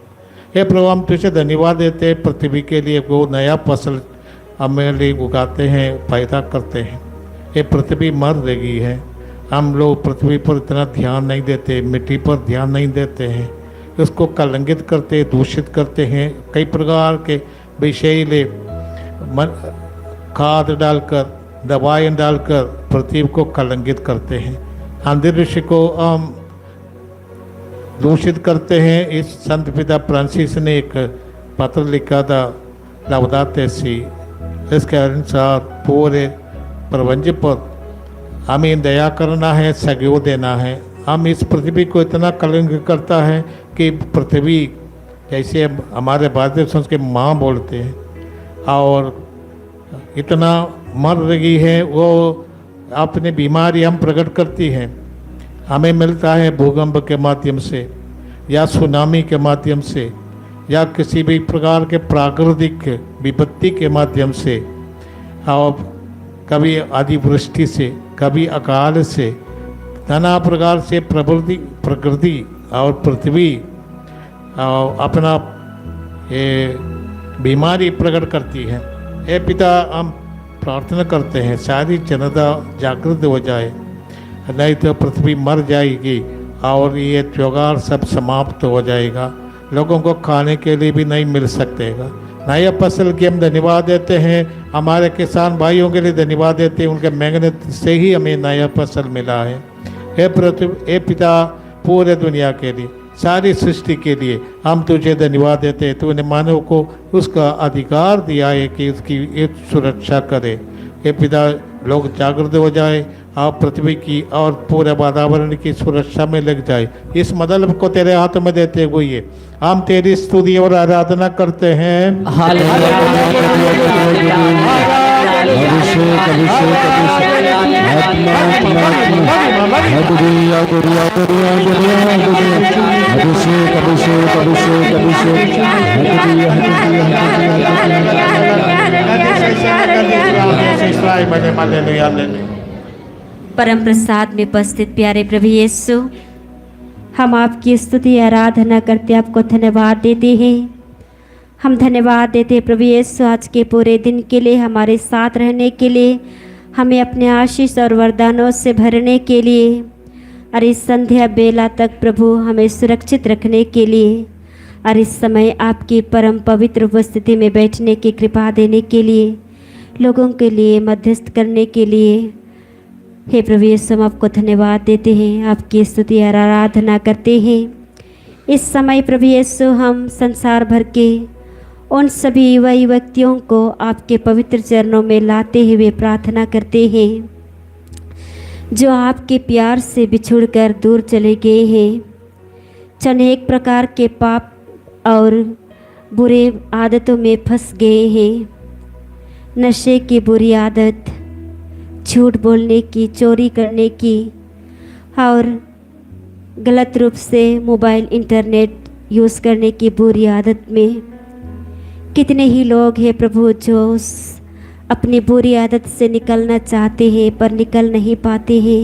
हे प्रभु, हम तुझे धन्यवाद देते हैं पृथ्वी के लिए, वो नया फसल हमें लिए उगाते हैं, पैदा करते हैं। ये पृथ्वी मर रही है, हम लोग पृथ्वी पर इतना ध्यान नहीं देते, मिट्टी पर ध्यान नहीं देते हैं, उसको कलंकित करते, दूषित करते हैं। कई प्रकार के विषैले खाद डालकर, दवाएं डालकर पृथ्वी को कलंकित करते हैं, अंतरिक्ष को हम दूषित करते हैं। इस संत पिता फ्रांसिस ने एक पत्र लिखा था, लौदाते सी। इसके अनुसार पूरे प्रपंच पर हमें दया करना है, सहयोग देना है। हम इस पृथ्वी को इतना कलंकित करता है कि पृथ्वी, जैसे हमारे भारतीय संस्कृति के माँ बोलते हैं, और इतना मर रही है, वो अपनी बीमारी हम प्रकट करती हैं। हमें मिलता है भूकंप के माध्यम से, या सुनामी के माध्यम से, या किसी भी प्रकार के प्राकृतिक विपत्ति के माध्यम से, और कभी अतिवृष्टि से, कभी अकाल से, नाना प्रकार से प्रकृति और पृथ्वी अपना बीमारी प्रकट करती है। हे पिता, हम प्रार्थना करते हैं सारी जनता जागृत हो जाए, नहीं तो पृथ्वी मर जाएगी और ये त्योहार सब समाप्त हो जाएगा। लोगों को खाने के लिए भी नहीं मिल सकेगा। नया फसल की हम धन्यवाद देते हैं, हमारे किसान भाइयों के लिए धन्यवाद देते हैं, उनके मेहनत से ही हमें नया फसल मिला है। हे पृथ्वी, हे पिता, पूरे दुनिया के लिए, सारी सृष्टि के लिए हम तुझे धन्यवाद देते हैं। तूने मानव को उसका अधिकार दिया है कि उसकी एक सुरक्षा करे। हे पिता, लोग जागृत हो जाए और पृथ्वी की और पूरे वातावरण की सुरक्षा में लग जाए। इस मतलब को तेरे हाथ में देते हुए हम तेरी स्तुति और आराधना करते हैं। अभिषेक अभिषेक अभिषेक आत्मा आत्मा आत्मा हदुरिया दुरिया दुरिया दुरिया दुरिया अभिषेक अभिषेक अभिषेक अभिषेक हदुरिया हदुरिया। परम प्रसाद में उपस्थित प्यारे प्रभु यीशु, हम आपकी स्तुति आराधना करते आपको धन्यवाद देते हैं। हम धन्यवाद देते हैं प्रभु यीशु, आज के पूरे दिन के लिए, हमारे साथ रहने के लिए, हमें अपने आशीष और वरदानों से भरने के लिए, और इस संध्या बेला तक प्रभु हमें सुरक्षित रखने के लिए, और इस समय आपकी परम पवित्र उपस्थिति में बैठने की कृपा देने के लिए, लोगों के लिए मध्यस्थ करने के लिए। हे प्रभु यीशु, हम आपको धन्यवाद देते हैं, आपकी स्तुति और आराधना करते हैं। इस समय प्रभु यीशु, हम संसार भर के उन सभी युवा युवतियों को आपके पवित्र चरणों में लाते हुए प्रार्थना करते हैं जो आपके प्यार से बिछुड़कर दूर चले गए हैं, अनेक प्रकार के पाप और बुरे आदतों में फंस गए हैं। नशे की बुरी आदत, झूठ बोलने की, चोरी करने की, और गलत रूप से मोबाइल इंटरनेट यूज़ करने की बुरी आदत में कितने ही लोग हैं प्रभु जो उस अपनी बुरी आदत से निकलना चाहते हैं पर निकल नहीं पाते हैं।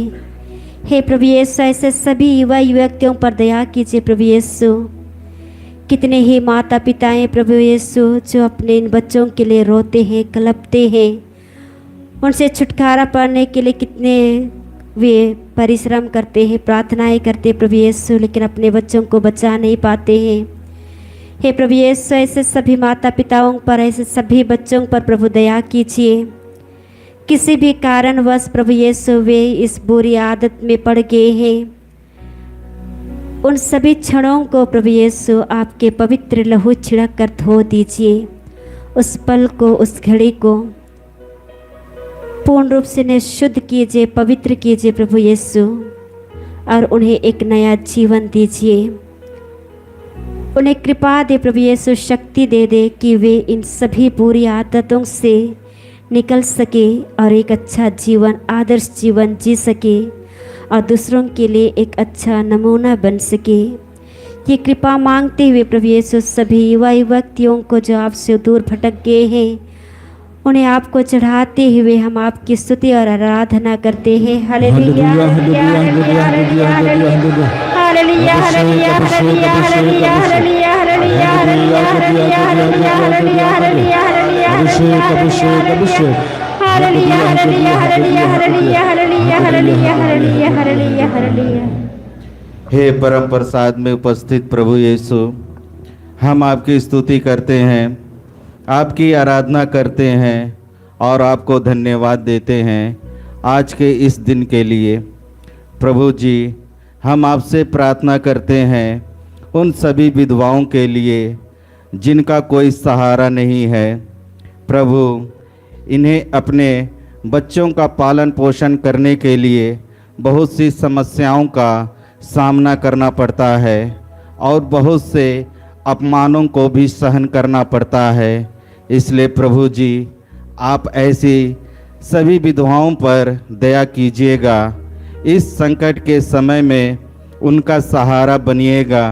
हे प्रभु यीशु, ऐसे सभी युवा युवतियों पर दया कीजिए प्रभु यीशु। कितने ही माता पिता हैं प्रभु यीशु जो अपने इन बच्चों के लिए रोते हैं, कलपते हैं, उनसे छुटकारा पाने के लिए कितने वे परिश्रम करते हैं, प्रार्थनाएं करते हैं प्रभु यीशु, लेकिन अपने बच्चों को बचा नहीं पाते हैं। हे प्रभु यीशु, ऐसे सभी माता पिताओं पर, ऐसे सभी बच्चों पर प्रभु दया कीजिए। किसी भी कारणवश प्रभु यीशु वे इस बुरी आदत में पड़ गए हैं, उन सभी क्षणों को प्रभु यीशु आपके पवित्र लहू छिड़क कर धो दीजिए। उस पल को, उस घड़ी को पूर्ण रूप से निशुद्ध कीजिए, पवित्र कीजिए प्रभु यीशु। और उन्हें एक नया जीवन दीजिए। उन्हें कृपा दे प्रभु यीशु, शक्ति दे दे कि वे इन सभी बुरी आदतों से निकल सके और एक अच्छा जीवन, आदर्श जीवन जी सके और दूसरों के लिए एक अच्छा नमूना बन सके। ये कृपा मांगते हुए प्रभु यीशु सभी युवा युवतियों को जो आपसे दूर भटक गए हैं, उन्हें आपको चढ़ाते हुए हम आपकी स्तुति और आराधना करते हैं। Hallelujah hallelujah hallelujah hallelujah hallelujah hallelujah hallelujah hallelujah hallelujah hallelujah hallelujah hallelujah hallelujah hallelujah अभिषेक अभिषेक अभिषेक hallelujah hallelujah hallelujah hallelujah hallelujah hallelujah hallelujah hallelujah hallelujah. हे परम प्रसाद में उपस्थित प्रभु यीशु, हम आपकी स्तुति करते हैं, आपकी आराधना करते हैं और आपको धन्यवाद देते हैं आज के इस दिन के लिए। प्रभु जी, हम आपसे प्रार्थना करते हैं उन सभी विधवाओं के लिए जिनका कोई सहारा नहीं है। प्रभु, इन्हें अपने बच्चों का पालन पोषण करने के लिए बहुत सी समस्याओं का सामना करना पड़ता है और बहुत से अपमानों को भी सहन करना पड़ता है। इसलिए प्रभु जी, आप ऐसी सभी विधवाओं पर दया कीजिएगा। इस संकट के समय में उनका सहारा बनिएगा।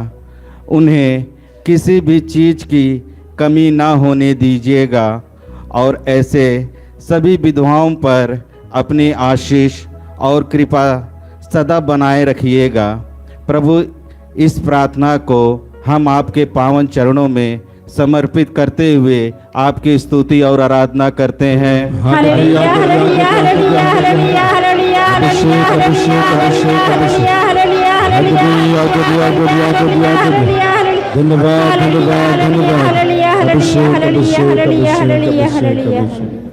उन्हें किसी भी चीज़ की कमी ना होने दीजिएगा और ऐसे सभी विधवाओं पर अपनी आशीष और कृपा सदा बनाए रखिएगा। प्रभु, इस प्रार्थना को हम आपके पावन चरणों में समर्पित करते हुए आपकी स्तुति और आराधना करते हैं। Hallelujah hallelujah hallelujah hallelujah hallelujah hallelujah hallelujah hallelujah hallelujah धन्यवाद धन्यवाद धन्यवाद। अभिषेक अभिषेक अभिषेक अभिषेक अभिषेक।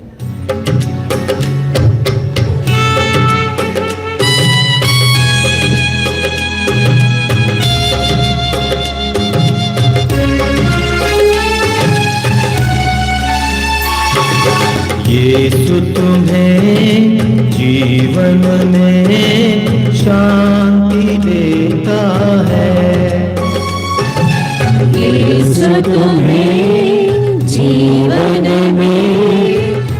यीशु तुम्हें जीवन में शांति देता है। यीशु तुम्हें जीवन में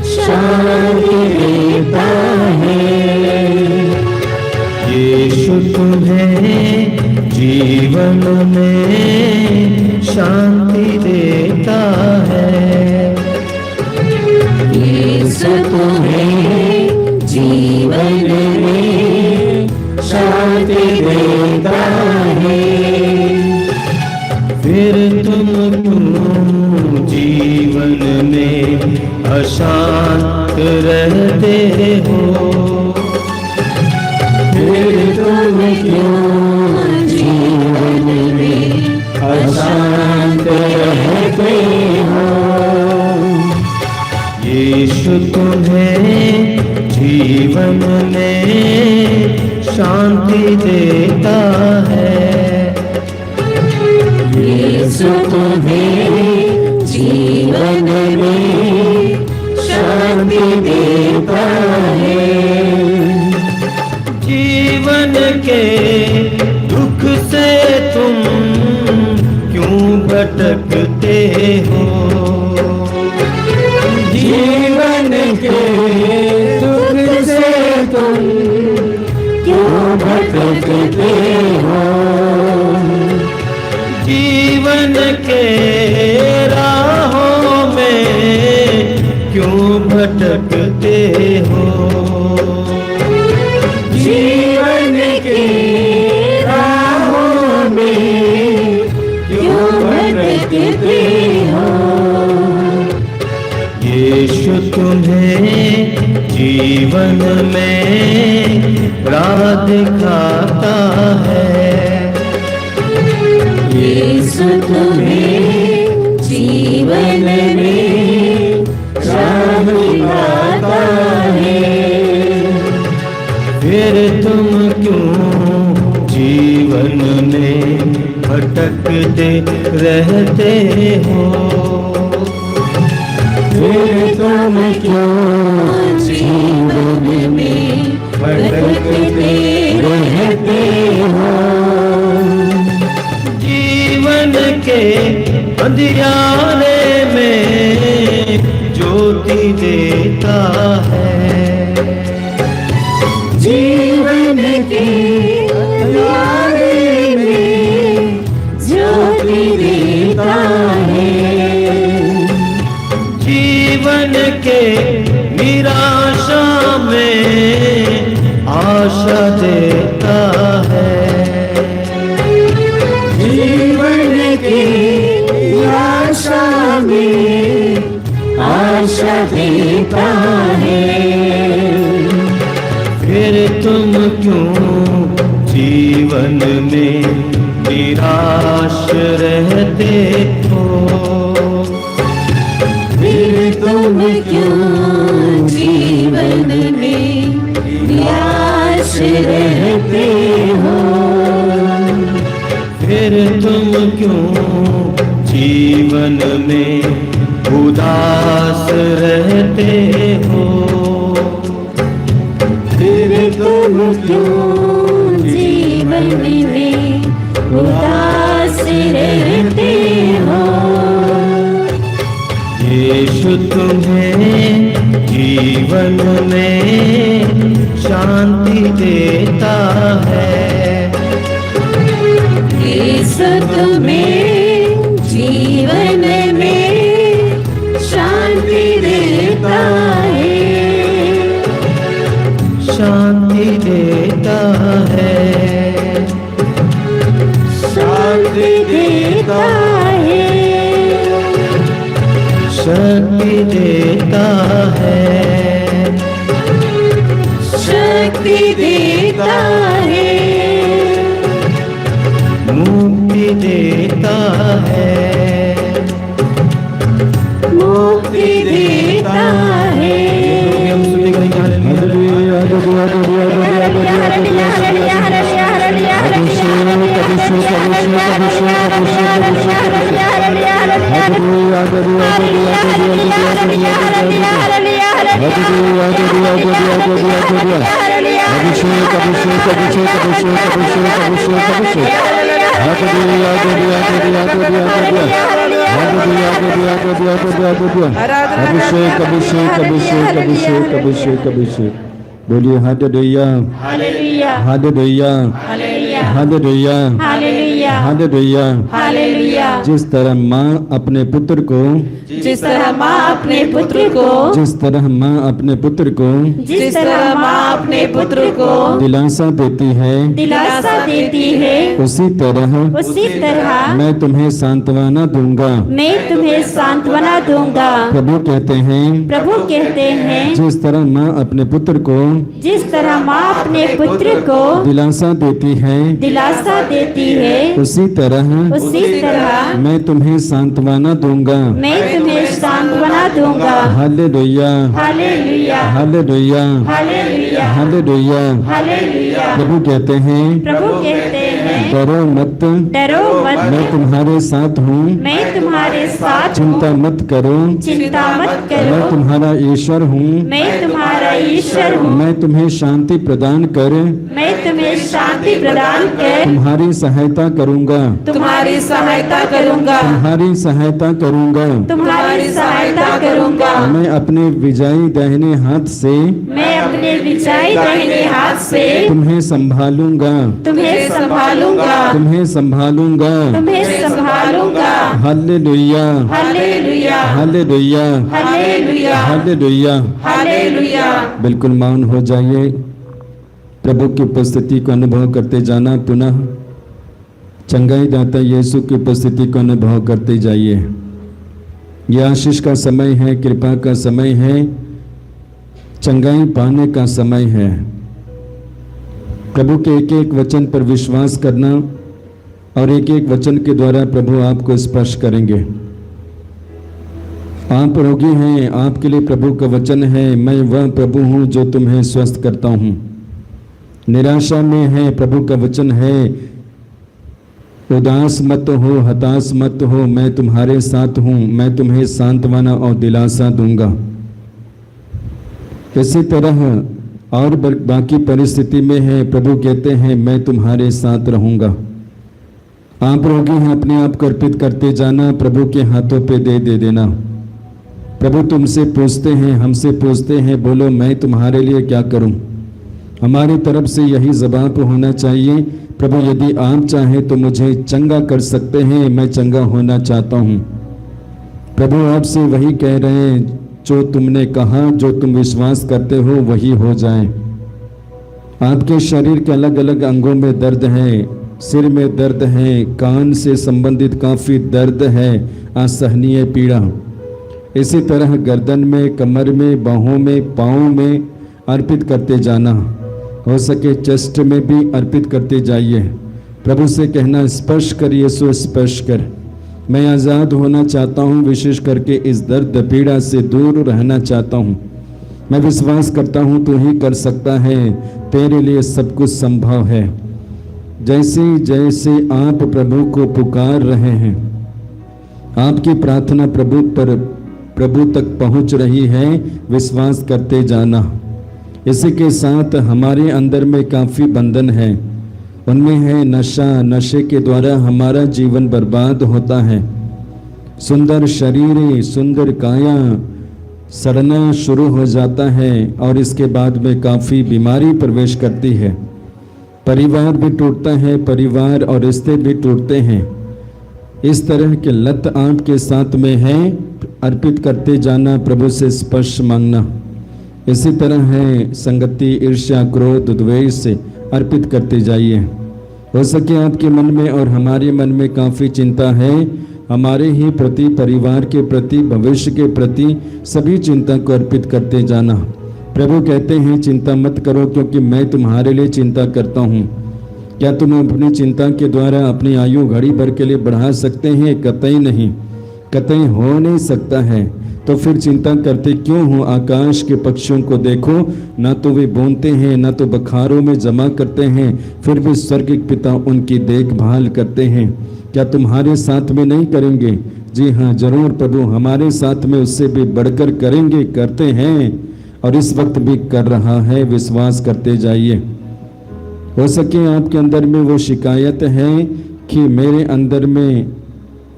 शांति देता है। यीशु तुम्हें जीवन में शांति देता है। यीशु तुम्हें जीवन में शांति देता है। फिर तुम क्यों जीवन में अशांत रहते हो? फिर तुम क्यों जीवन में अशांत रहते हो? यीशु तुम्हें जीवन में शांति देता है। यीशु तुम्हें जीवन में शांति देता है। जीवन के दुख से तुम क्यों भटकते हो? जीवन के दुख से तुम क्यों भटकते हो? जीवन के राहों में क्यों भटकते हो? जीवन के राहों में क्यों भटकते हो? यीशु तुम्हें जीवन में राह दिखाता है। यीशु तुम्हें जीवन में राह दिखाता है। फिर तुम क्यों जीवन में भटकते रहते हो? फिर तुम क्यों जीवन में भटकते रहते अंधियारे में ज्योति देता है। जीवन के अंधियारे में ज्योति देता है। जीवन के निराशा में आशा देता है। जीवन के आशा में आशा देता है। फिर तुम क्यों जीवन में निराश रहते हो? फिर तुम क्यों जीवन में निराश रहते हो? फिर तुम क्यों जीवन में उदास रहते हो? फिर तुम क्यों जीवन में उदास रहते हो? यीशु तुम्हें जीवन में शांति देता है। यीशु तुम्हें जीवन में शांति देता है। शांति देता है। शांति देता है। शक्ति देता है। शक्ति देता है। मुक्ति देता है। मुक्ति देता है। हम स्तुति करेंगे। अभिषेक अभिषेक अभिषेक अभिषेक अभिषेक अभिषेक बोलिए hallelujah hallelujah hallelujah hallelujah hallelujah hallelujah hallelujah hallelujah. जिस तरह माँ अपने पुत्र को जिस तरह माँ अपने पुत्र को जिस तरह माँ अपने पुत्र को जिस तरह माँ अपने पुत्र को दिलासा देती है दिलासा देती है, उसी तरह मैं तुम्हें सांत्वना दूंगा। मैं तुम्हें सांत्वना दूंगा। प्रभु कहते हैं प्रभु कहते हैं जिस तरह माँ अपने पुत्र को जिस तरह माँ अपने पुत्र को दिलासा देती है दिलासा देती है, उसी तरह मैं तुम्हें सांत्वना दूंगा। मैं तुम्हें सांत्वना दूंगा। Hallelujah hallelujah hallelujah hallelujah hallelujah. Hallelujah. प्रभु कहते हैं प्रभु कहते हैं डरो मत, डरो मत, मैं तुम्हारे साथ हूँ। मैं तुम्हारे साथ हूँ। चिंता मत करो, चिंता मत मैं करो, तुम्हारा ईश्वर हूँ। मैं तुम्हारा ईश्वर हूँ। मैं तुम्हें शांति प्रदान कर मैं तुम्हें शांति प्रदान कर तुम्हारी सहायता करूँगा। तुम्हारी सहायता करूंगा। तुम्हारी सहायता करूँगा। तुम्हारी सहायता करूंगा। मैं अपने विजयी दाहिने हाथ से मैं अपने विजयी दाहिने हाथ से तुम्हें संभालूंगा। तुम्हें संभालूंगा। तुम्हें संभालूंगा। तुम्हें संभालूंगा। Hallelujah hallelujah hallelujah hallelujah hallelujah. Hallelujah. बिल्कुल मौन हो जाइए। प्रभु की उपस्थिति को अनुभव करते जाना। पुनः चंगाई दाता यीशु की उपस्थिति को अनुभव करते जाइए। यह आशीष का समय है, कृपा का समय है, चंगाई पाने का समय है। प्रभु के एक एक वचन पर विश्वास करना और एक एक वचन के द्वारा प्रभु आपको स्पर्श करेंगे। आप रोगी हैं, आपके लिए प्रभु का वचन है, मैं वह प्रभु हूँ जो तुम्हें स्वस्थ करता हूँ। निराशा में है, प्रभु का वचन है, उदास मत हो, हताश मत हो, मैं तुम्हारे साथ हूँ, मैं तुम्हें सांत्वना और दिलासा दूंगा। इसी तरह और बाकी परिस्थिति में है, प्रभु कहते हैं मैं तुम्हारे साथ रहूँगा। आप रोगी हैं, अपने आप को अर्पित करते जाना, प्रभु के हाथों पे दे देना। प्रभु तुमसे पूछते हैं, हमसे पूछते हैं, बोलो मैं तुम्हारे लिए क्या करूं। हमारी तरफ से यही जवाब होना चाहिए, प्रभु यदि आप चाहें तो मुझे चंगा कर सकते हैं, मैं चंगा होना चाहता हूं। प्रभु आपसे वही कह रहे हैं, जो तुमने कहा, जो तुम विश्वास करते हो वही हो जाए। आपके शरीर के अलग अलग अंगों में दर्द है, सिर में दर्द है, कान से संबंधित काफ़ी दर्द है, असहनीय पीड़ा। इसी तरह गर्दन में, कमर में, बाहों में, पाँव में अर्पित करते जाना। हो सके चेस्ट में भी अर्पित करते जाइए। प्रभु से कहना, स्पर्श कर यीशु, स्पर्श कर। मैं आज़ाद होना चाहता हूँ, विशेष करके इस दर्द पीड़ा से दूर रहना चाहता हूँ। मैं विश्वास करता हूँ तू ही कर सकता है, तेरे लिए सब कुछ संभव है। जैसे जैसे आप प्रभु को पुकार रहे हैं, आपकी प्रार्थना प्रभु तक पहुँच रही है, विश्वास करते जाना। इसी के साथ हमारे अंदर में काफ़ी बंधन है, उनमें है नशा। नशे के द्वारा हमारा जीवन बर्बाद होता है। सुंदर शरीर, सुंदर काया सड़ना शुरू हो जाता है और इसके बाद में काफ़ी बीमारी प्रवेश करती है। परिवार भी टूटता है, परिवार और रिश्ते भी टूटते हैं। इस तरह के लत आपके साथ में है, अर्पित करते जाना, प्रभु से स्पर्श मांगना। इसी तरह है संगति, ईर्ष्या, क्रोध, द्वेष से अर्पित करते जाइए। हो सके आपके मन में और हमारे मन में काफ़ी चिंता है, हमारे ही प्रति, परिवार के प्रति, भविष्य के प्रति, सभी चिंता को अर्पित करते जाना। प्रभु कहते हैं, चिंता मत करो क्योंकि मैं तुम्हारे लिए चिंता करता हूँ। क्या तुम अपनी चिंता के द्वारा अपनी आयु घड़ी भर के लिए बढ़ा सकते हैं? कतई नहीं, कतई हो नहीं सकता है। तो फिर चिंता करते क्यों हो? आकाश के पक्षियों को देखो, ना तो वे बोनते हैं, ना तो बखारों में जमा करते हैं, फिर भी स्वर्गिक पिता उनकी देखभाल करते हैं। क्या तुम्हारे साथ में नहीं करेंगे? जी हाँ, जरूर प्रभु हमारे साथ में उससे भी बढ़कर करेंगे, करते हैं और इस वक्त भी कर रहा है। विश्वास करते जाइए। हो सके आपके अंदर में वो शिकायत है कि मेरे अंदर में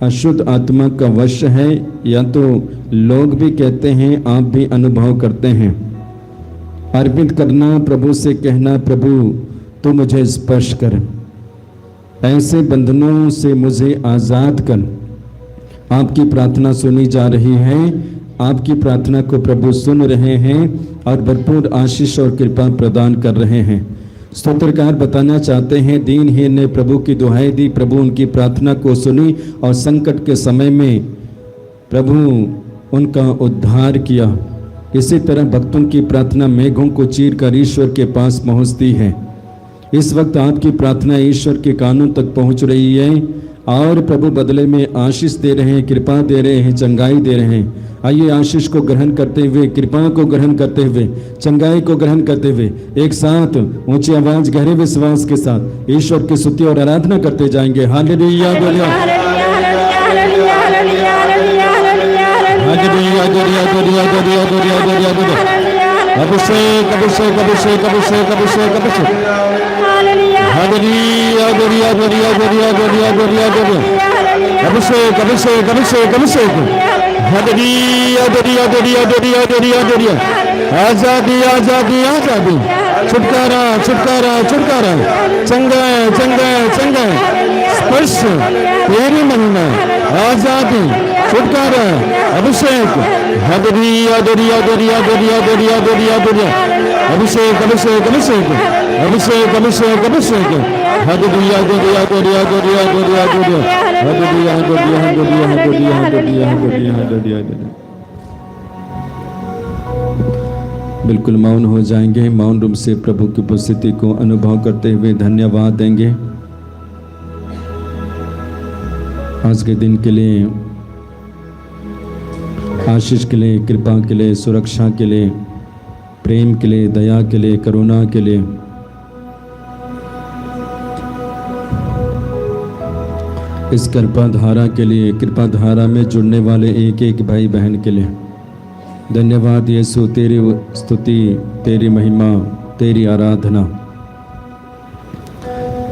अशुद्ध आत्मा का वश है, या तो लोग भी कहते हैं, आप भी अनुभव करते हैं। अर्पित करना, प्रभु से कहना, प्रभु तू मुझे स्पर्श कर, ऐसे बंधनों से मुझे आज़ाद कर। आपकी प्रार्थना सुनी जा रही है, आपकी प्रार्थना को प्रभु सुन रहे हैं और भरपूर आशीष और कृपा प्रदान कर रहे हैं। स्तोत्रकार बताना चाहते हैं, दीनहीन ने प्रभु की दुहाई दी, प्रभु उनकी प्रार्थना को सुनी और संकट के समय में प्रभु उनका उद्धार किया। इसी तरह भक्तों की प्रार्थना मेघों को चीर कर ईश्वर के पास पहुंचती है। इस वक्त आपकी प्रार्थना ईश्वर के कानों तक पहुंच रही है और प्रभु बदले में आशीष दे रहे हैं, कृपा दे रहे हैं, चंगाई दे रहे हैं। आइए आशीष को ग्रहण करते हुए, कृपा को ग्रहण करते हुए, चंगाई को ग्रहण करते हुए एक साथ ऊंची आवाज, गहरे विश्वास के साथ ईश्वर की स्तुति और आराधना करते जाएंगे। Hallelujah, hallelujah, hallelujah, hallelujah, hallelujah, hallelujah. अभिषेक, अभिषेक, अभिषेक, अभिषेक, अभिषेक, अभिषेक। Hallelujah, hallelujah, hallelujah, hallelujah, hallelujah, hallelujah. अभिषेक, अभिषेक, अभिषेक, अभिषेक। Hallelujah, hallelujah, hallelujah, hallelujah, hallelujah. आजादी, आजादी, आजादी। छुटकारा, छुटकारा, छुटकारा। चंगा, चंगा, चंगा। स्पर्श, तेरी महिमा, आजादी, छुटकारा, अभिषेक। Hallelujah, hallelujah, hallelujah, hallelujah, hallelujah, hallelujah, hallelujah. अभिषेक, अभिषेक, अभिषेक, अभिषेक, अभिषेक, अभिषेक। Hallelujah, hallelujah, hallelujah, hallelujah, hallelujah, hallelujah. Hallelujah, hallelujah, hallelujah, hallelujah, hallelujah, hallelujah, hallelujah, hallelujah. बिल्कुल मौन हो जाएंगे, मौन रूप से प्रभु की उपस्थिति को अनुभव करते हुए धन्यवाद देंगे आज के दिन के लिए, आशीष के लिए, कृपा के लिए, सुरक्षा के लिए, प्रेम के लिए, दया के लिए, करुणा के लिए। इस कृपा धारा के लिए, कृपा धारा में जुड़ने वाले एक एक भाई बहन के लिए धन्यवाद यीशु। तेरी स्तुति, तेरी महिमा, तेरी आराधना।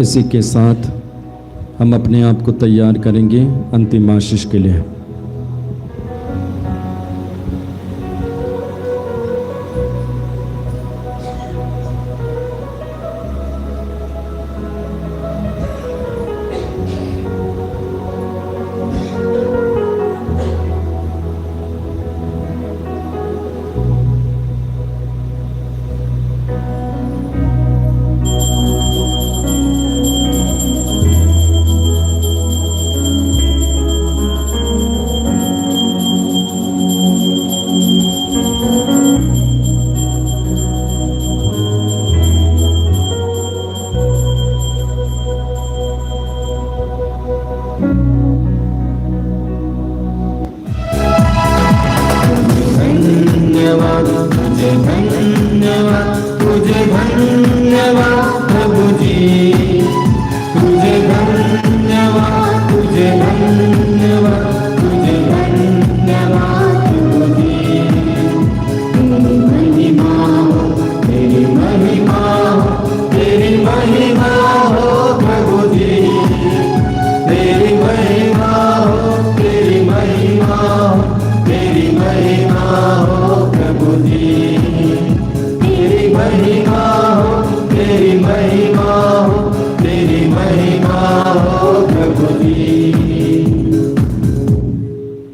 इसी के साथ हम अपने आप को तैयार करेंगे अंतिम आशीष के लिए।